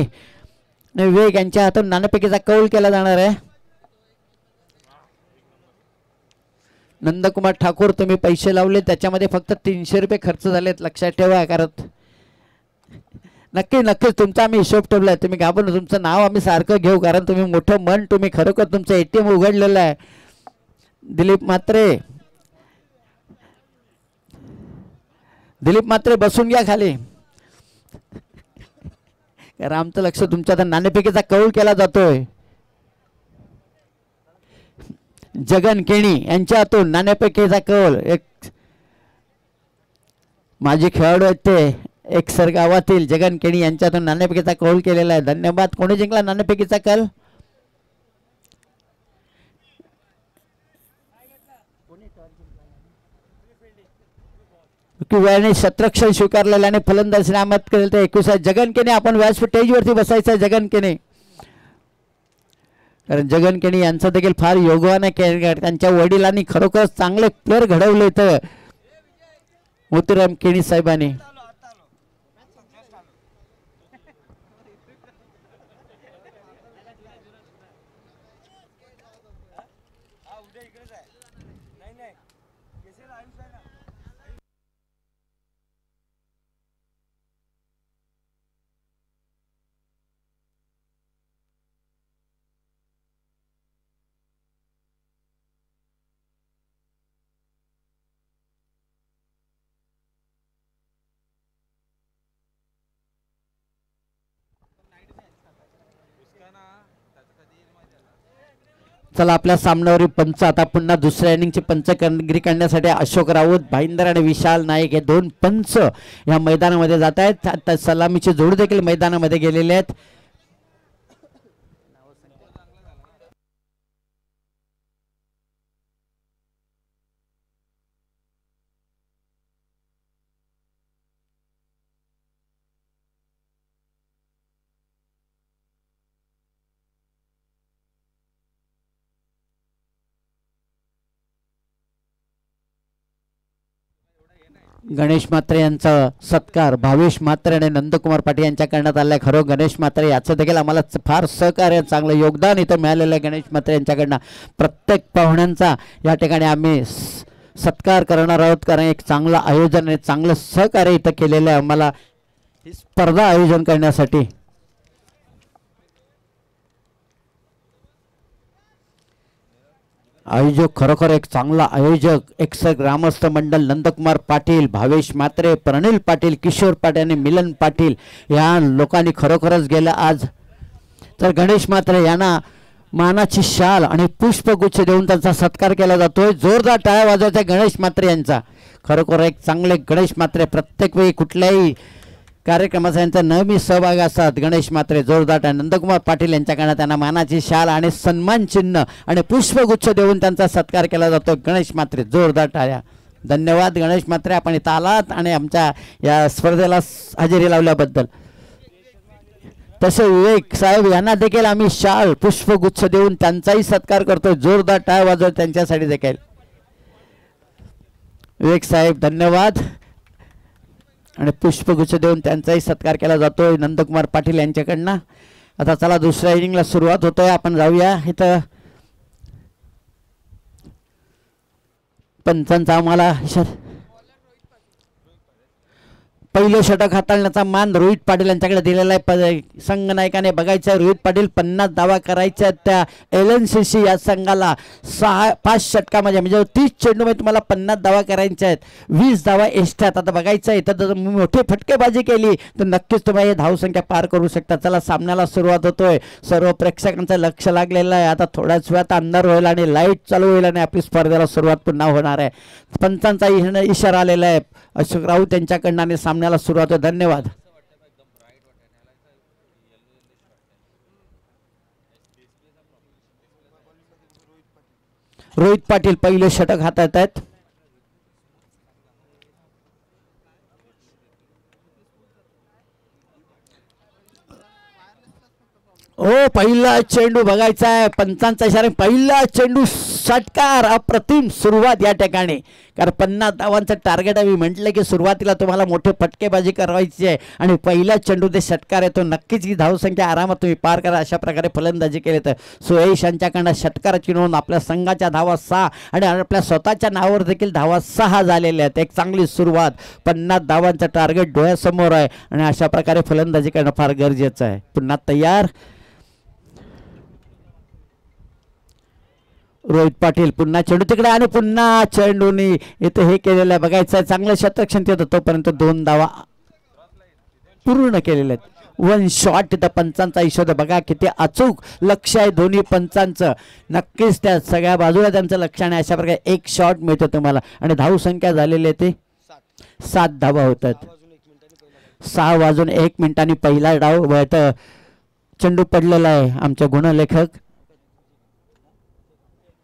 विवेक यांच्या हातून नाणेफेकीचा कौल केला जाणार आहे. नंदकुमार ठाकूर तुम्ही पैसे लावले त्याच्यामध्ये फक्त 300 रुपये खर्च झालेत लक्षात ठेवा. कारण नक्कीच तुमचा आम्ही हिशोब ठेवलाय. तुम्ही घाबरून तुमचं नाव आम्ही सारखं घेऊ कारण तुम्ही मोठं मन तुम्ही खरोखर तुमचं ATM उघडलेलं आहे. दिलीप म्हात्रे बसून घ्या खाली. कारण आमचं लक्ष तुमच्या आता नाणेफेकीचा कौल केला जातोय. जगन केणी यांच्या हातून नाणेफेकीचा कौल. एक माजी खेळाडू आहेत ते एकसर गावातील जगन केणी यांच्यातून नाणेफेकीचा कौल केलेला आहे. धन्यवाद. कोणी जिंकला नाणेफेकीचा कौल? वेळाने शतरक्षण स्वीकारलेलं आणि फलंदाजी नामत केलेलं ते 21 जगन केणे. आपण व्यासपीठ स्टेजवरती बसायचं आहे. जगन केणे कारण जगन केणी यांचं देखील फार योगदान आहे. त्यांच्या वडिलांनी खरोखरच चांगले प्लेअर घडवले तर मोतीराम केणी साहेबांनी. चला आपल्या सामन्यावरील पंच आता पुन्हा दुसऱ्या इनिंगची पंच कामगिरी करण्यासाठी अशोक राऊत, भाईंदर आणि विशाल नाईक हे दोन पंच या मैदानामध्ये जात आहेत. आता सलामीची जोड देखील मैदानामध्ये गेलेले आहेत. गणेश म्हात्रे यांचा सत्कार भावेश म्हात्रे आणि नंदकुमार पाटील यांच्या करण्यात आला आहे. खरं गणेश म्हात्रे याचं देखील आम्हाला फार सहकार्य चांगलं योगदान इथं मिळालेलं आहे. गणेश म्हात्रे यांच्याकडनं प्रत्येक पाहुण्यांचा या ठिकाणी आम्ही सत्कार करणार आहोत. कारण एक चांगलं आयोजन आणि चांगलं सहकार्य इथं केलेलं आहे आम्हाला ही स्पर्धा आयोजन करण्यासाठी. आयोजक खरोखर एक चांगला आयोजक एकसर ग्रामस्थ मंडळ नंदकुमार पाटील, भावेश म्हात्रे, प्रणिल पाटील, किशोर पाटील आणि मिलन पाटील या लोकांनी खरोखरच गेलं आज. तर गणेश म्हात्रे यांना मानाची शाल आणि पुष्पगुच्छ देऊन त्यांचा सत्कार केला जातोय. जोरदार टाळ्या वाजवायच्या गणेश म्हात्रे यांचा. खरोखर एक चांगले गणेश म्हात्रे प्रत्येक वेळी कुठल्याही कार्यक्रमाचा यांचा नेहमी सहभाग असतात. गणेश म्हात्रे जोरदार नंदकुमार पाटील यांच्याकडे त्यांना मानाची शाल आणि सन्मान चिन्ह आणि पुष्पगुच्छ देऊन त्यांचा सत्कार केला जातो. गणेश म्हात्रे जोरदार टाळ्या. धन्यवाद गणेश म्हात्रे, आपण इथं आलात आणि आमच्या या स्पर्धेला हजेरी लावल्याबद्दल. तसे विवेक साहेब यांना देखील आम्ही शाल पुष्पगुच्छ देऊन त्यांचाही सत्कार करतोय. जोरदार टाळ्या वाजवत त्यांच्यासाठी देखील. विवेक साहेब धन्यवाद आणि पुष्पगुच्छ देऊन त्यांचाही सत्कार केला जातोय नंदकुमार पाटील यांच्याकडनं. आता चला दुसऱ्या इनिंगला सुरुवात होतोय. आपण जाऊया. इथं पंचांचा आम्हाला पहिलं षटक हाताळण्याचा मान रोहित पाटील यांच्याकडे दिलेला आहे. संघनायकाने बघायचं आहे रोहित पाटील 50 धावा करायच्या त्या LNCC या संघाला 5 षटकामध्ये म्हणजे 30 चेंडूमध्ये तुम्हाला 50 धावा करायच्या आहेत. 20 धावा एक्स्ट्रात. आता बघायचं आहे इथं जर मोठी फटकेबाजी केली तर नक्कीच तुम्ही धावसंख्या पार करू शकता. चला सामन्याला सुरुवात होतोय. सर्व प्रेक्षकांचं लक्ष लागलेलं आहे. आता थोड्याच वेळात अंधार होईल आणि लाईट चालू होईल आणि आपली स्पर्धेला सुरुवात पुन्हा होणार आहे. पंचांचा इशारा आलेला आहे अशोक राऊत यांच्याकडनं आणि सामन्याला सुरुवात आहे. धन्यवाद. रोहित पाटील पहिले षटक हातात आहेत. ओ पहिला चेंडू बघायचा आहे, पंचांचा इशारा, पहिला चेंडू षटकार. अप्रतिम सुरुवात या ठिकाणी, कारण 50 धावांचं टार्गेट आहे. मी म्हटलं की सुरुवातीला तुम्हाला मोठे फटकेबाजी करायची आहे आणि पहिला चेंडू ते षटकार आहे, तो नक्कीच ही धावसंख्या आरामात तुम्ही पार करा. अशा प्रकारे फलंदाजी केली तर सुयश यांच्याकडनं षटकाराची नोंद. आपल्या संघाच्या धावा 6 आणि आपल्या स्वतःच्या नावावर देखील धावा 6 झालेल्या आहेत. एक चांगली सुरुवात, 50 धावांचं टार्गेट डोळ्यासमोर आहे आणि अशा प्रकारे फलंदाजी करणं फार गरजेचं आहे. पुन्हा तयार रोहित पाटील, पुन्हा चेंडू तिकडे आणि पुन्हा चेंडूनी इथे हे केलेलं आहे. बघायचं आहे चांगलं शतरक्षण होतं, तोपर्यंत 2 धावा पूर्ण केलेल्या आहेत. 1 शॉट इथं पंचांचा हिशोब बघा किती अचूक लक्ष आहे दोन्ही पंचांचं. नक्कीच त्या सगळ्या बाजूला त्यांचं लक्ष आणि अशा प्रकारे 1 शॉट मिळतो तुम्हाला आणि धावसंख्या झालेली आहे ते 7 धावा होतात. 6 वाजून 1 मिनिटांनी पहिला डाव चेंडू पडलेला आहे. आमचे गुणलेखक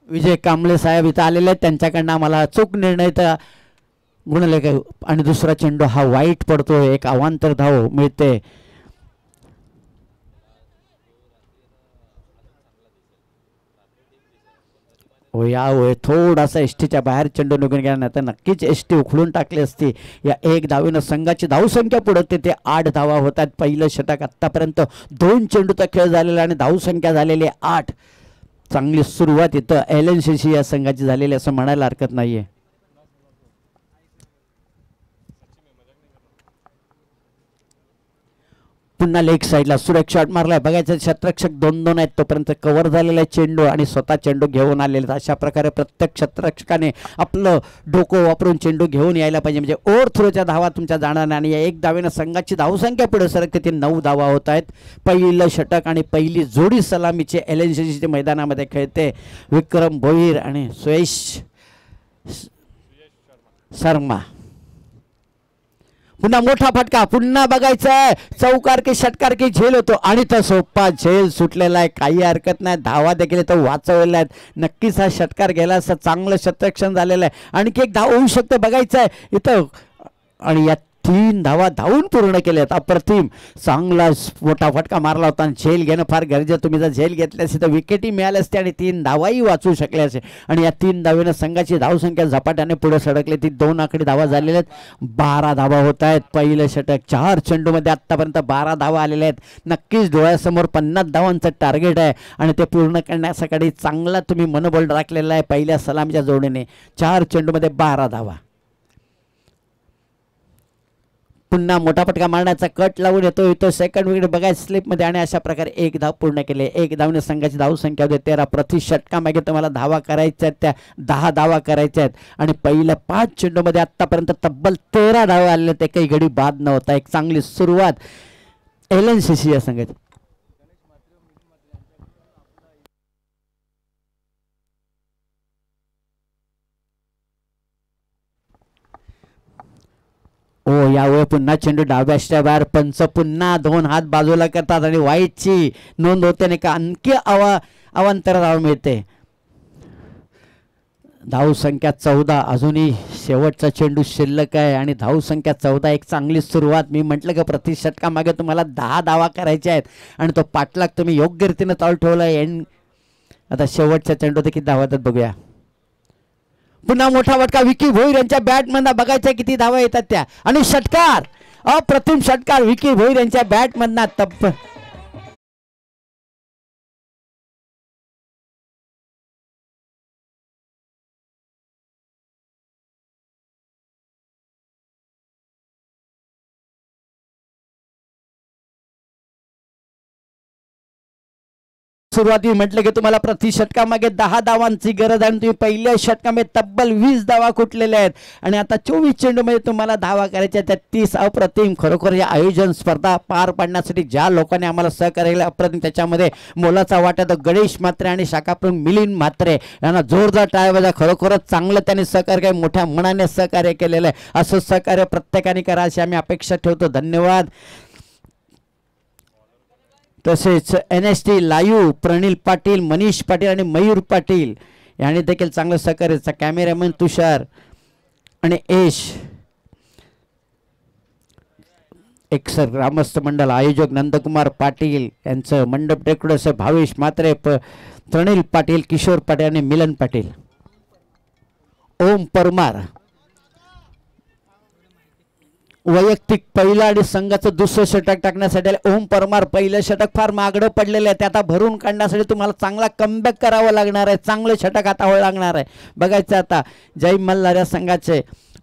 विजय कांबळे साहेब इथं आलेले आहेत, त्यांच्याकडनं आम्हाला अचूक निर्णय तर गुणलेखक. आणि दुसरा चेंडू हा वाईट पडतो, एक अवांतर धाव मिळते. हो या होय थोडासा एसटीच्या बाहेर चेंडू निघून गेला, नाही तर नक्कीच एसटी उखडून टाकली असती. या 1 धावेनं संघाची धावसंख्या पुढे ते 8 धावा होतात. पहिलं षटक आत्तापर्यंत 2 चेंडूचा खेळ झालेला आणि धावसंख्या झालेली 8. चांगली सुरुवात इथं LNCC या संघाची झालेली असं म्हणायला हरकत नाहीये. पुन्हा लेग साईडला सुरेख शॉट मारलाय. बघायचं क्षेत्ररक्षक 2-2 आहेत, तोपर्यंत कव्हर झालेला आहे चेंडू आणि स्वतः चेंडू घेऊन आलेले. अशा प्रकारे प्रत्येक क्षेत्ररक्षकाने आपलं डोकं वापरून चेंडू घेऊन यायला पाहिजे, म्हणजे ओव्हर थ्रोच्या धावा तुमच्या जाणार नाही. आणि या 1 धावेनं संघाची धावसंख्या पुढे सरकते, ते 9 धावा होत आहेत. पहिलं षटक आणि पहिली जोडी सलामीचे LNCC मैदानामध्ये खेळते विक्रम भोईर आणि सुयश शर्मा. पुन्हा मोठा फटका, पुन्हा बघायचं चौकार की षटकार की झेल होतो आणि तो सोपा झेल सुटलेला आहे. काही हरकत नाही, धावा देखील तो वाचवलेला आहेत. नक्कीच हा षटकार गेला असं चांगलं क्षेत्ररक्षण झालेलं आहे. आणखी एक धाव होऊ शकते बघायचं आहे इथं आणि या 3 धावा धावून पूर्ण केल्यात. अप्रतिम चांगला मोठा फटका मारला होता आणि झेल घेणं फार गरजेचं. तुम्ही जर झेल घेतली असती तर विकेटही मिळाली असते आणि 3 धावाही वाचू शकल्या असते. आणि या 3 धावेनं संघाची धावसंख्या झपाट्याने पुढे सरकली. ती 2 आकडी धावा झालेल्या आहेत. 12 धावा होत आहेत. पहिलं षटक 4 चेंडूमध्ये आत्तापर्यंत 12 धावा आलेल्या आहेत. नक्कीच डोळ्यासमोर 50 धावांचं टार्गेट आहे आणि ते पूर्ण करण्यासाठी चांगला तुम्ही मनोबल राखलेला आहे. पहिल्या सलामीच्या जोडीने 4 चेंडूमध्ये 12 धावा. पुन्हा मोठा फटका मारण्याचा कट लावून येतो इथं सेकंड विकेट बघायचं स्लिपमध्ये आणि अशा प्रकारे 1 धाव पूर्ण केले. 1 धावने संघाची धावसंख्या होते 13. प्रति षटकामागे तुम्हाला धावा करायच्या आहेत, त्या 10 धावा करायच्या आहेत. आणि पहिल्या 5 चेंडूमध्ये आत्तापर्यंत तब्बल 13 धावा आलेल्या आहेत. एकही गडी बाद नव्हता. एक चांगली सुरुवात LNCC या संघाची. ओ यावेळी पुन्हा चेंडू डाव्याच्या बाहेर. पंच पुन्हा 2 हात बाजूला करतात आणि वाईटची नोंद होते आणि का आणखी अवांतर धाव मिळते. धावसंख्या 14. अजूनही शेवटचा चेंडू शिल्लक आहे आणि धावसंख्या 14. एक चांगली सुरुवात. मी म्हटलं की प्रति षटकामागे तुम्हाला 10 धावा करायच्या आहेत आणि तो पाठलाग तुम्ही योग्य रीतीने चालू ठेवला आहे. आता शेवटच्या चेंडू किती धावा येतात बघूया. पुन्हा मोठा फटका विकी भोईर यांच्या बॅटमधनं. बघायचं किती धावा येतात त्या आणि षटकार. अप्रतिम षटकार विकी भोईर यांच्या बॅटमधनं. तब्बल सुरुवाती म्हटलं की तुम्हाला प्रति षटकामागे 10 धावांची गरज आहे आणि तुम्ही पहिल्या षटकामध्ये तब्बल 20 धावा कुठलेल्या आहेत आणि आता 24 चेंडूमध्ये तुम्हाला धावा करायच्या आहेत. 30 अप्रतिम. खरोखर या आयोजन स्पर्धा पार पाडण्यासाठी ज्या लोकांनी आम्हाला सहकार्य केलं अप्रतिम. त्याच्यामध्ये मोलाचा वाटा तर गणेश म्हात्रे आणि शाखाप्रमुख मिलिंद म्हात्रे यांना जोरदार टाळ्या. खरोखरच चांगलं त्यांनी सहकार्य मोठ्या मनाने सहकार्य केलेलं आहे. असं सहकार्य प्रत्येकाने करा अशी आम्ही अपेक्षा ठेवतो. धन्यवाद. तसेच NST लाईव्ह प्रणिल पाटील, मनीष पाटील आणि मयूर पाटील यांनी देखील चांगलं सहकार्य. कॅमेरामॅन तुषार आणि एकसर ग्रामस्थ मंडळ आयोजक नंदकुमार पाटील यांचं मंडप डेकोरेशन भावेश म्हात्रे प्रणील पाटील किशोर पाटील आणि मिलन पाटील. ओम परमार वैयक्तिक पहिला आणि संघाचं दुसरं षटक टाकण्यासाठी ओम परमार पहिलं षटक फार मागडं पडलेलं आहे, ते आता भरून काढण्यासाठी तुम्हाला चांगला कमबॅक करावं लागणार आहे, चांगलं षटक हातावर लागणार आहे. बघायचं आता जय मल्हार या संघाचे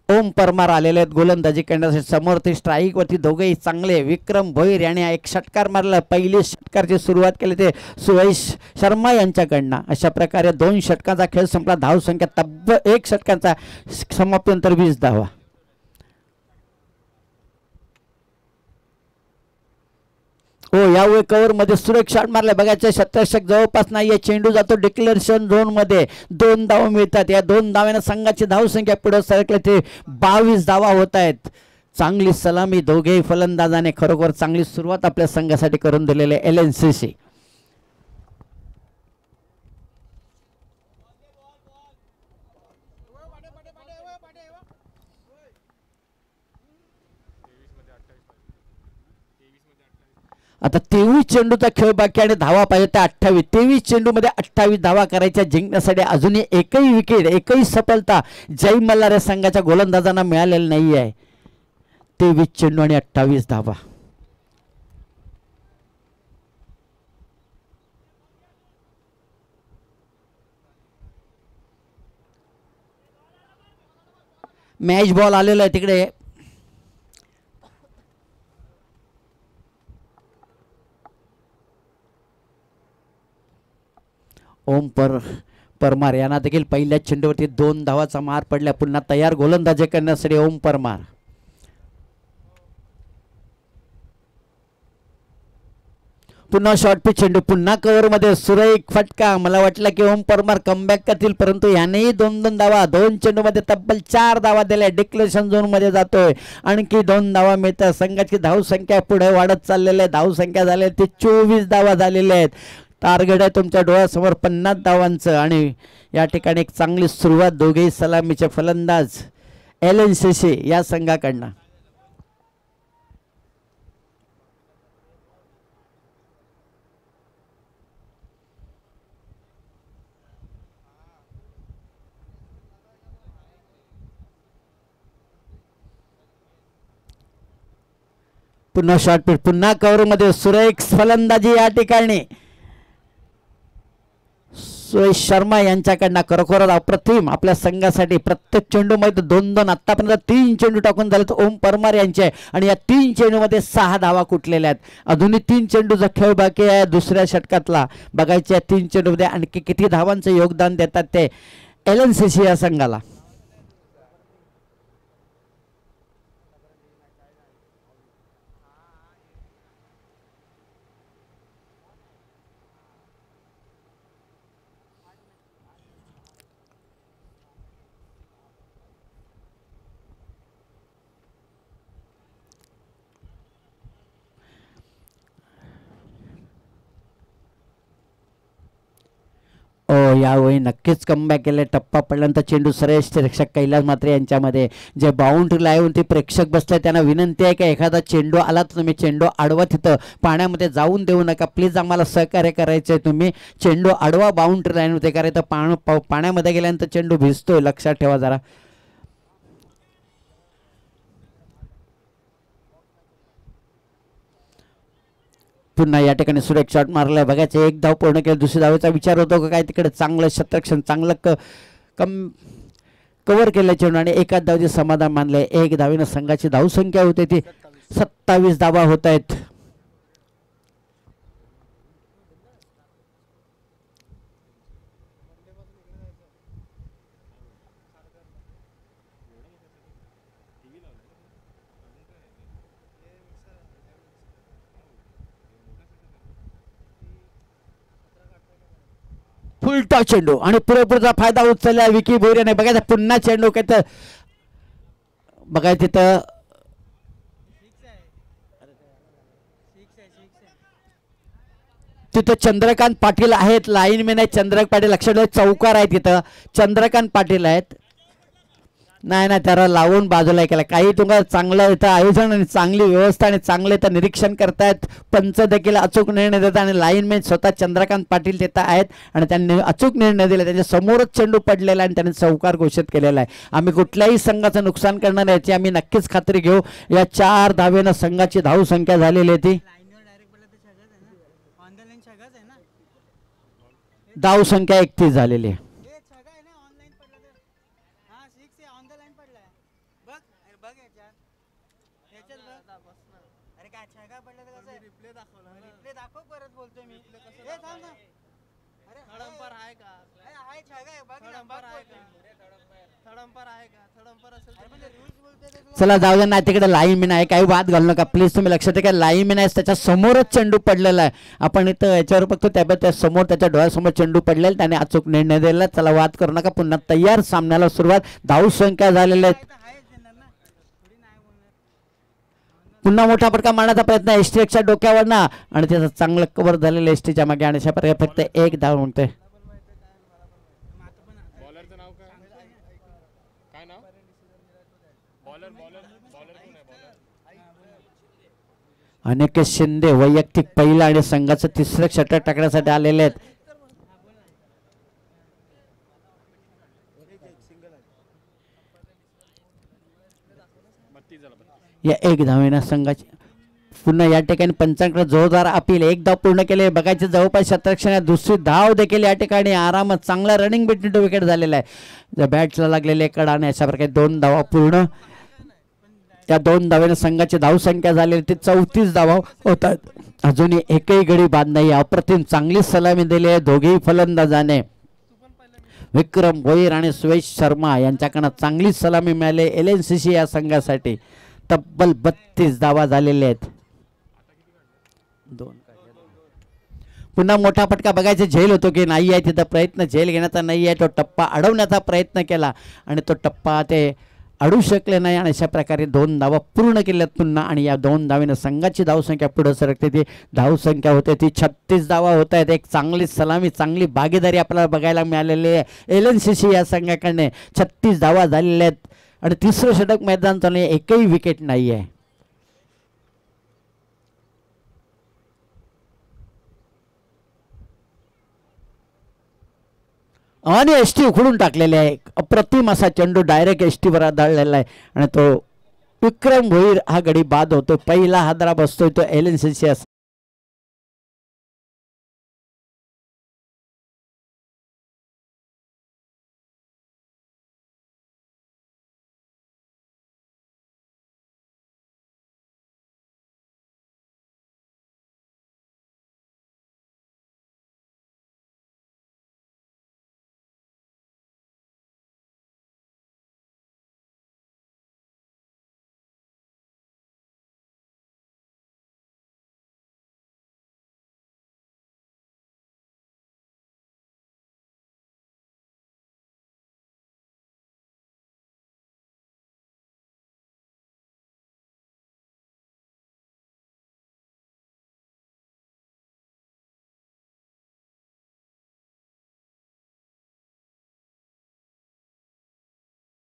ओम परमार आलेले आहेत गोलंदाजी करण्यासाठी. समोर ते स्ट्राईकवरती दोघेही चांगले. विक्रम भोईर यांनी एक षटकार मारला, पहिली षटकारची सुरुवात केली ते सुयश शर्मा यांच्याकडनं. अशा प्रकारे 2 षटकांचा खेळ संपला. धावसंख्या तब्बल 1 षटकांचा समाप्तीनंतर 20 धावा. हो यावेळी कव्हर मध्ये सुरेख शॉट मारले. बघायचं शतक जवळपास नाहीये, चेंडू जातो डिक्लेरेशन झोन मध्ये. 2 धावा मिळतात. या 2 धाव्याने संघाची धावसंख्या पुढे सरकले ते 22 धावा होत आहेत. चांगली सलामी दोघेही फलंदाजाने खरोखर चांगली सुरुवात आपल्या संघासाठी करून दिलेले LNCC. आता 23 चेंडूचा खेळ बाकी आणि धावा पाहिजे त्या 28. 23 चेंडू मध्ये 28 धावा करायच्या जिंकण्यासाठी. अजूनही एकही विकेट एकही सफलता जय मल्हार या संघाच्या गोलंदाजांना मिळालेली नाही आहे. 23 चेंडू आणि 28 धावा. मॅच बॉल आलेला आहे तिकडे. ओम परमार यांना देखील पहिल्या चेंडूवरती 2 धावाचा मार पडला. पुन्हा तयार गोलंदाजी करण्यासाठी ओम परमार. पुन्हा शॉर्ट पिच चेंडू, पुन्हा कव्हर मध्ये सुरेख फटका. मला वाटलं की ओम परमार कमबॅक करतील, परंतु यानेही 2 धावा. 2 चेंडू मध्ये तब्बल 4 धावा दिल्या. डिक्लेरेशन झोन मध्ये जातोय. आणखी 2 धावा मिळतात. संघाची धावसंख्या पुढे वाढत चाललेली आहे. धावसंख्या झाली ते 24 धावा झालेल्या आहेत. टार्गेट आहे तुमच्या डोळ्यासमोर 50 धावांचं. आणि या ठिकाणी एक चांगली सुरुवात दोघेही सलामीचे फलंदाज LNCC या संघाकडनं. पुन्हा शॉर्ट पिच, पुन्हा कव्हर मध्ये सुरेख फलंदाजी या ठिकाणी सुयश शर्मा यांच्याकडनं. खरोखरच अप्रतिम आपल्या संघासाठी. प्रत्येक चेंडू मध्ये 2-2 आतापर्यंत 3 चेंडू टाकून झाले ओम परमार यांचे. आणि या 3 चेंडू मध्ये 6 धावा कुठलेल्या आहेत. अजूनही 3 चेंडूचा खेळ बाकी आहे दुसऱ्या षटकातला. बघायचे 3 चेंडू मध्ये आणखी किती धावांचं योगदान देतात ते LNCC या संघाला. यावेळी नक्कीच कमबॅक केले. टप्पा पडल्यानंतर चेंडू श्रेष्ठ रक्षक कैलास म्हात्रे यांच्यामध्ये. जे बाउंड्रीला येऊन ते प्रेक्षक बसले त्यांना विनंती आहे की एखादा चेंडू आला तर तुम्ही चेंडू आडवा तिथं पाण्यामध्ये जाऊन देऊ नका प्लीज. आम्हाला सहकार्य करायचं आहे. तुम्ही चेंडू आडवा बाउंड्री लाईन होते कारण पाण्यामध्ये गेल्यानंतर चेंडू भिजतोय. लक्षात ठेवा जरा. पुन्हा या ठिकाणी सुरेख शॉट मारलाय. बघायचं 1 धाव पूर्ण केलं. दुसऱ्या धावेचा विचार होतो का काय तिकडे. चांगलं शतरक्षण चांगलं कव्हर केलं चेंडू आणि 1 धावचे समाधान मानलंय. 1 धावेनं संघाची धावसंख्या होते ती 27 धावा होत आहेत. फुलटॉ चेंडू आणि पुरेपूरचा फायदा उचलला विकी भोईर याने. बघायचं पुन्हा चेंडू काय तर बघायचं तिथं तिथं चंद्रकांत पाटील आहेत. लाईनमॅन आहे चंद्रकांत पाटील. लक्षात ठेवा चौकार आहे तिथं चंद्रकांत पाटील आहेत. नाही नाही त्याला लावून बाजूला केला. काही तुम्हाला चांगलं इथं आयोजन आणि चांगली व्यवस्था आणि चांगले इथं निरीक्षण करतायत. पंच देखील अचूक निर्णय देतात आणि लाईनमॅन स्वतः चंद्रकांत पाटील तिथं आहेत आणि त्यांनी अचूक निर्णय दिला. त्यांच्या समोरच चेंडू पडलेला आणि त्यांनी चौकार घोषित केलेला आहे. आम्ही कुठल्याही संघाचं नुकसान करणार याची आम्ही नक्कीच खात्री घेऊ. या 4 धावेनं संघाची धाव संख्या झालेली आहे ती धाव संख्या 31 झालेली आहे. चला जाऊ द्या. नाही तिकडे लाईनमॅन आहे काही वाद घालू नका प्लीज. तुम्ही लक्षात घ्या लाईनमॅन आहे त्याच्या समोरच चेंडू पडलेला आहे. आपण इथं याच्यावर बघतो त्या समोर त्याच्या डोळ्यासमोर चेंडू पडलेला त्याने अचूक निर्णय दिला. चला वाद करू नका. पुन्हा तयार सामन्याला सुरुवात. धाव संख्या झालेल्या आहेत. पुन्हा मोठा फटका मारण्याचा प्रयत्न एसटीच्या डोक्यावर ना आणि त्याचं चांगलं कव्हर झालेलं एसटीच्या मागे आणि अशा प्रकारे फक्त 1 धाव म्हणतोय. अनेक शिंदे वैयक्तिक पहिला आणि संघाचं 3रं षटक टाकण्यासाठी आलेले आहेत. या 1 धावेनं संघाची पुन्हा या ठिकाणी पंचांकडे जोरदार अपील. 1 धाव पूर्ण केले. बघायचे जवळपास शतरक्षणात दुसरी धाव देखील या ठिकाणी आरामात चांगला रनिंग बिटवीन टू विकेट झालेला आहे. बॅटला लागलेले कड आणि अशा प्रकारे 2 धावा पूर्ण. त्या 2 धावेनं संघाची धाव संख्या झालेली ती 34 धावा होतात. अजूनही एकही गडी बाद नाही. अप्रतिम चांगली सलामी दिली आहे दोघेही फलंदाजाने. विक्रम भोईर आणि सुयश शर्मा यांच्याकडनं चांगली सलामी मिळाली LNCC या संघासाठी. तब्बल 32 धावा झालेले आहेत. पुन्हा मोठा फटका बघायचा झेल होतो की नाही आहे तिथं प्रयत्न झेल घेण्याचा नाही आहे. तो टप्पा अडवण्याचा प्रयत्न केला आणि तो टप्पा ते अडू शकले नाही आणि अशा प्रकारे 2 धावा पूर्ण केल्यात पुन्हा. आणि या 2 धावेनं संघाची धावसंख्या पुढे सरकते. ती धावसंख्या होते ती 36 धावा होत आहेत. एक चांगली सलामी चांगली भागीदारी आपल्याला बघायला मिळालेली आहे LNCC या संघाकडे. 36 धावा झालेल्या आहेत आणि 3रं षटक मैदान चालू आहे. एकही विकेट नाही आहे. आणि एसटी उखडून टाकलेले आहे. अप्रतिम असा चेंडू डायरेक्ट एसटीवर आदळलेला आहे आणि तो विक्रम भोईर हा गडी बाद होतो. पहिला हादरा बसतोय तो LNCC.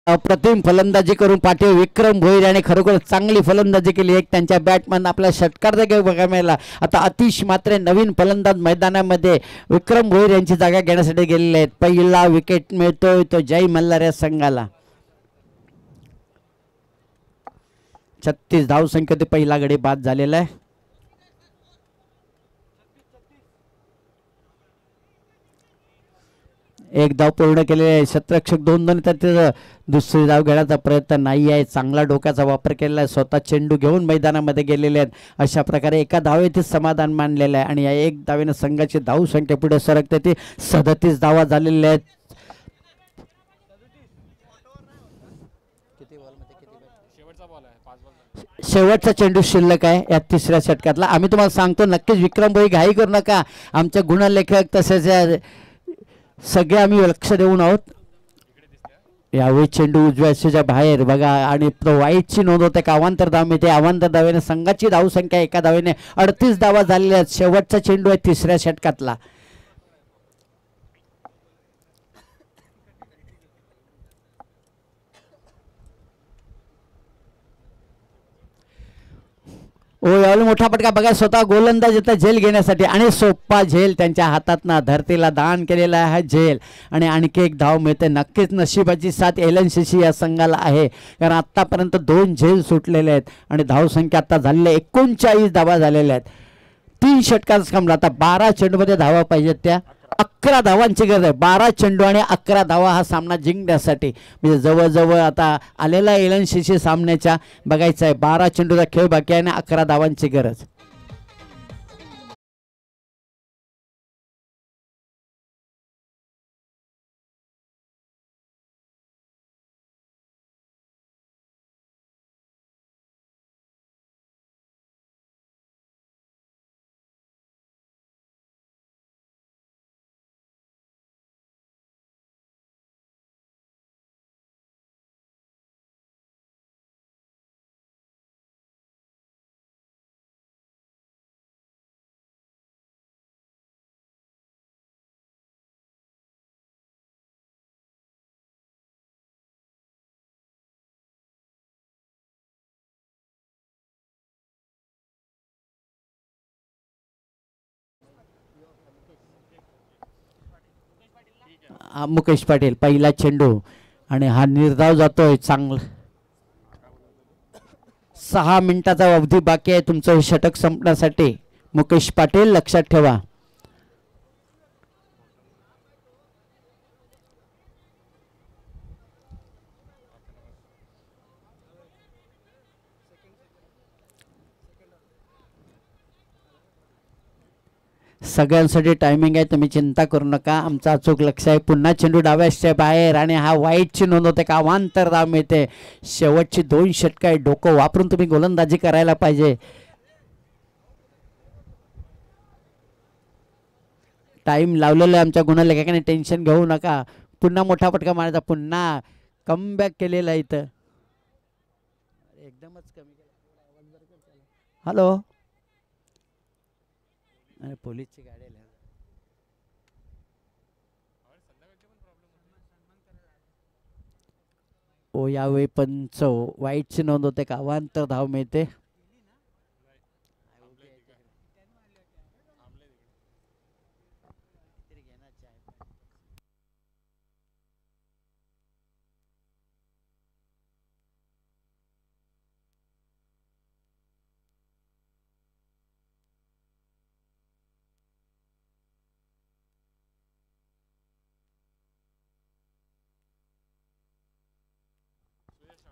अप्रतिम फलंदाजी करून पाठीवर विक्रम भोईर याने खरोखर चांगली फलंदाजी केली. एक त्यांच्या बॅटमॅन आपल्या षटकार देखील बघायला मिळाला. आता अतिश मात्रे नवीन फलंदाज मैदानामध्ये विक्रम भोईर यांची जागा घेण्यासाठी गेलेले आहेत. पहिला विकेट मिळतोय तो जय मल्हार या संघाला. 36 धाव संख्येत पहिला गडी बाद झालेला आहे. एक धाव पूर्ण केलेले क्षेत्ररक्षक 2 तर दुसरी धाव घेण्याचा प्रयत्न नाही आहे. चांगला डोक्याचा वापर केलेला आहे. स्वतः चेंडू घेऊन मैदानामध्ये गेलेले आहेत. अशा प्रकारे एका धावेतच समाधान मानलेलं आहे आणि या 1 धावेनं संघाची धाव संख्या पुढे सरकते ती 37 धावा झालेल्या आहेत. शेवटचा चेंडू शिल्लक आहे या 3ऱ्या षटकातला. आम्ही तुम्हाला सांगतो नक्कीच विक्रम भोई घाई करू नका. आमचे गुणलेखक तसेच सगळे आम्ही लक्ष देऊन आहोत. यावेळी चेंडू उजव्या बाहेर बघा आणि वाईटची नोंद होते का अवांतर धाव मिळते. अवांतर धावेने संघाची धाव संख्या एका धावेने 38 धावा झालेल्या आहेत. शेवटचा चेंडू आहे 3ऱ्या षटकातला. ओ यावेळी मोठा फटका बघा स्वतः गोलंदाज येतात झेल घेण्यासाठी आणि सोप्पा झेल त्यांच्या हातातनं धरतीला दान केलेला आहे हा झेल आणि आणखी एक धाव मिळते. नक्कीच नशिबाची साथ LNCC या संघाला आहे कारण आत्तापर्यंत 2 झेल सुटलेले आहेत आणि धावसंख्या आता झालेल्या 39 धावा झालेल्या आहेत. 3 षटकांचा सामना. आता 12 चेंडूमध्ये धावा पाहिजेत त्या 11 धावांची गरज आहे. 12 चेंडू आणि 11 धावा हा सामना जिंकण्यासाठी म्हणजे जवळजवळ आता आलेला LNCC सामन्याच्या बघायचं आहे. 12 चेंडूचा खेळ बाकी आहे आणि 11 धावांची गरज. मुकेश पाटील पहिला चेंडू आणि हा निर्धाव जातोय चांगला. 6 मिनिटाचा अवधी बाकी आहे तुमचं हे षटक संपण्यासाठी. मुकेश पाटील लक्षात ठेवा. सगळ्यांसाठी टायमिंग आहे तुम्ही चिंता करू नका. आमचा अचूक लक्ष आहे. पुन्हा चेंडू डाव्याच्या बाहेर आणि हा वाईटची नोंद होते का अवांतर धाव मिळते. शेवटची 2 षटकं आहे. डोकं वापरून तुम्ही गोलंदाजी करायला पाहिजे. टाइम लावलेला आहे आमच्या गुणलेखकाने टेन्शन घेऊ नका. पुन्हा मोठा फटका मारायचा. पुन्हा कमबॅक केलेला इथं एकदमच कमी. हॅलो अरे पोलीसची गाडी आली. ओ यावेळी पंच वाईटची नोंद होते का अवांतर धाव मिळते.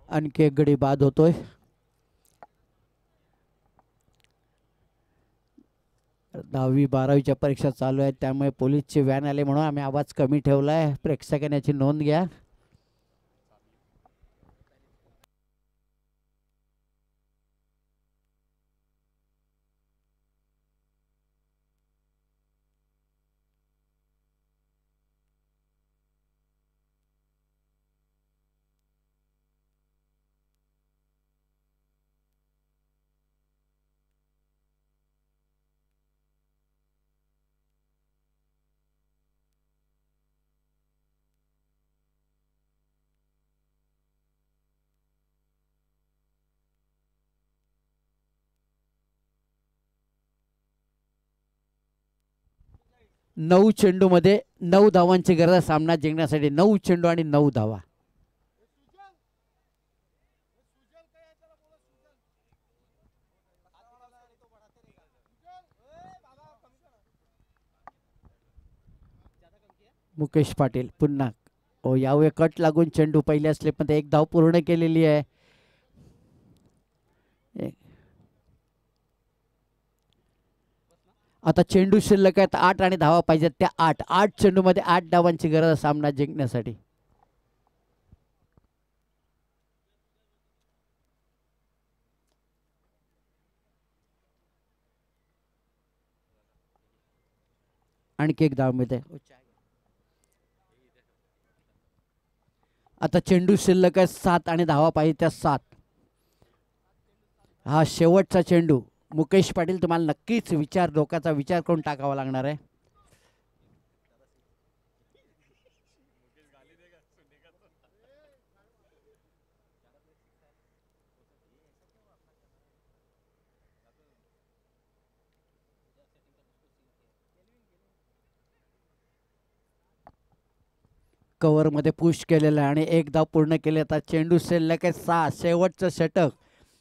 आणखी एक गडी बाद होतोय. 10वी-12वीच्या परीक्षा चालू आहेत त्यामुळे पोलीसची व्हॅन आले म्हणून आम्ही आवाज कमी ठेवलाय. प्रेक्षकांनी याची नोंद घ्या. नऊ चेंडूमध्ये 9 धावांची गरज सामना जिंकण्यासाठी. 9 चेंडू आणि 9 धावा. मुकेश पाटील पुन्हा ओ यावेळी कट लागून चेंडू पहिले असले पण ते 1 धाव पूर्ण केलेली आहे. आता चेंडू शिल्लक आहेत 8 आणि धावा पाहिजेत त्या 8 चेंडूमध्ये 8 धावांची गरज सामना जिंकण्यासाठी. आणखी एक धाव मिळते. आता चेंडू शिल्लक आहे 7 आणि धावा पाहिजे त्या 7. हा शेवटचा चेंडू. मुकेश पाटील तुम्हाला नक्कीच डोक्याचा विचार करून टाकावा लागणार आहे. कव्हरमध्ये पुश केलेला आहे आणि एक धाव पूर्ण केले. आता चेंडू शिल्लक आहे 6. शेवटचं षटक.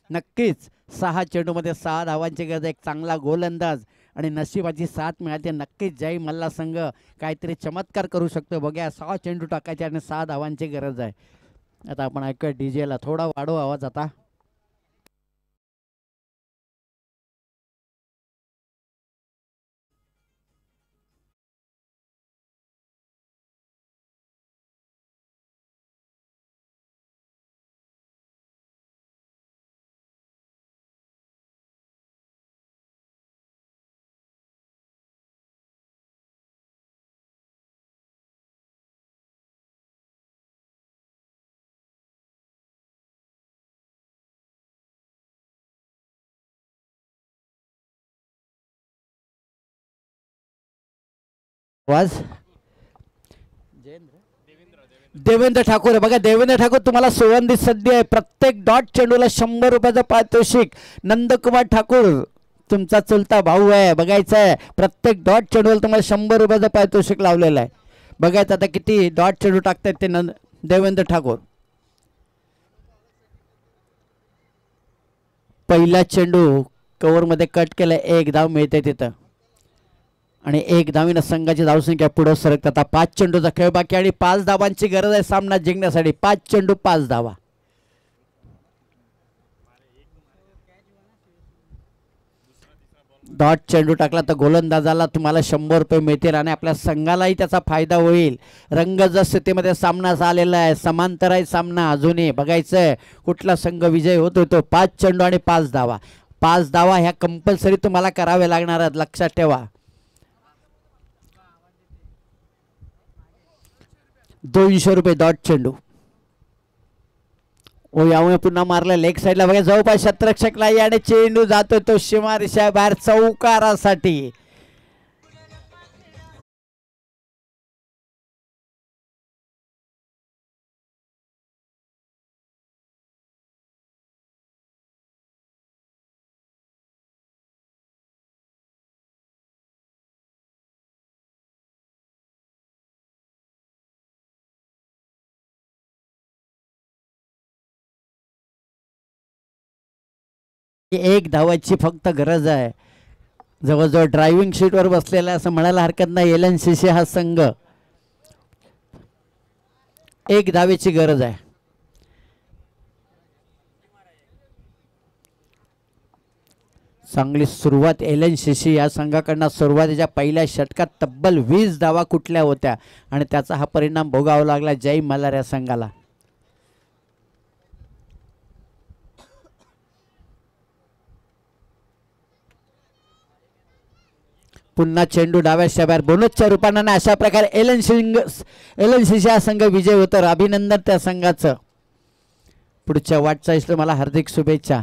नक्कीच 6 चेंडूमध्ये 6 धावांची गरज. एक चांगला गोलंदाज आणि नशिबाची साथ मिळाली नक्कीच जय मल्हार संघ काहीतरी चमत्कार करू शकतो. बघा 6 चेंडू टाकायचे आणि 6 धावांची गरज आहे. आता आपण ऐकूया डीजेला थोडा वाढव आवाज आता. आवाज देवेंद्र ठाकूर आहे. बघा देवेंद्र ठाकूर तुम्हाला सुगंधित संधी आहे. प्रत्येक डॉट चेंडूला 100 रुपयाचा पारितोषिक. नंदकुमार ठाकूर तुमचा चुलता भाऊ आहे. बघायचं आहे प्रत्येक डॉट चेंडूला तुम्हाला 100 रुपयाचा पारितोषिक लावलेला आहे. बघायचं आता किती डॉट चेंडू टाकतात ते देवेंद्र ठाकूर. पहिला चेंडू कव्हरमध्ये कट केला. एक धाव मिळते तिथं आणि एक धावीनं संघाची धावसंख्या पुढे सरकतात. आता 5 चेंडूचा खेळ बाकी आणि 5 धावांची गरज आहे सामना जिंकण्यासाठी. 5 चेंडू 5 धावा. डॉट चेंडू टाकला तर गोलंदाजाला तुम्हाला 100 रुपये मिळतील आणि आपल्या संघालाही त्याचा फायदा होईल. रंगत स्थितीमध्ये सामना झालेला आहे. समांतर आहे सामना अजूनही. बघायचंय कुठला संघ विजय होतो. तो 5 चेंडू आणि 5 धावा. 5 धावा ह्या कंपल्सरी तुम्हाला कराव्या लागणार आहेत. लक्षात ठेवा. 200 रुपये डॉट चेंडू. ओ यामुळे पुन्हा मारला लेग साईडला. बघा जवळपास शतरक्षकला आणि चेंडू जातो तो सीमारेषा बाहेर चौकारासाठी. एक धावाची फक्त गरज आहे. जवळजवळ ड्रायव्हिंग सीटवर बसलेला असं म्हणायला हरकत नाही LNCC हा संघ. एक धावेची गरज आहे. चांगली सुरुवात LNCC या संघाकडनं. सुरुवातीच्या पहिल्या षटकात तब्बल 20 धावा कुठल्या होत्या आणि त्याचा हा परिणाम भोगावा लागला जय मल्हार या संघाला. पुन्हा चेंडू डाव्या बाहेर बोनसच्या रूपाने. अशा प्रकारे LNCC हा संघ विजय होतो. अभिनंदन त्या संघाचं. पुढच्या वाटचालीस तुम्हाला हार्दिक शुभेच्छा.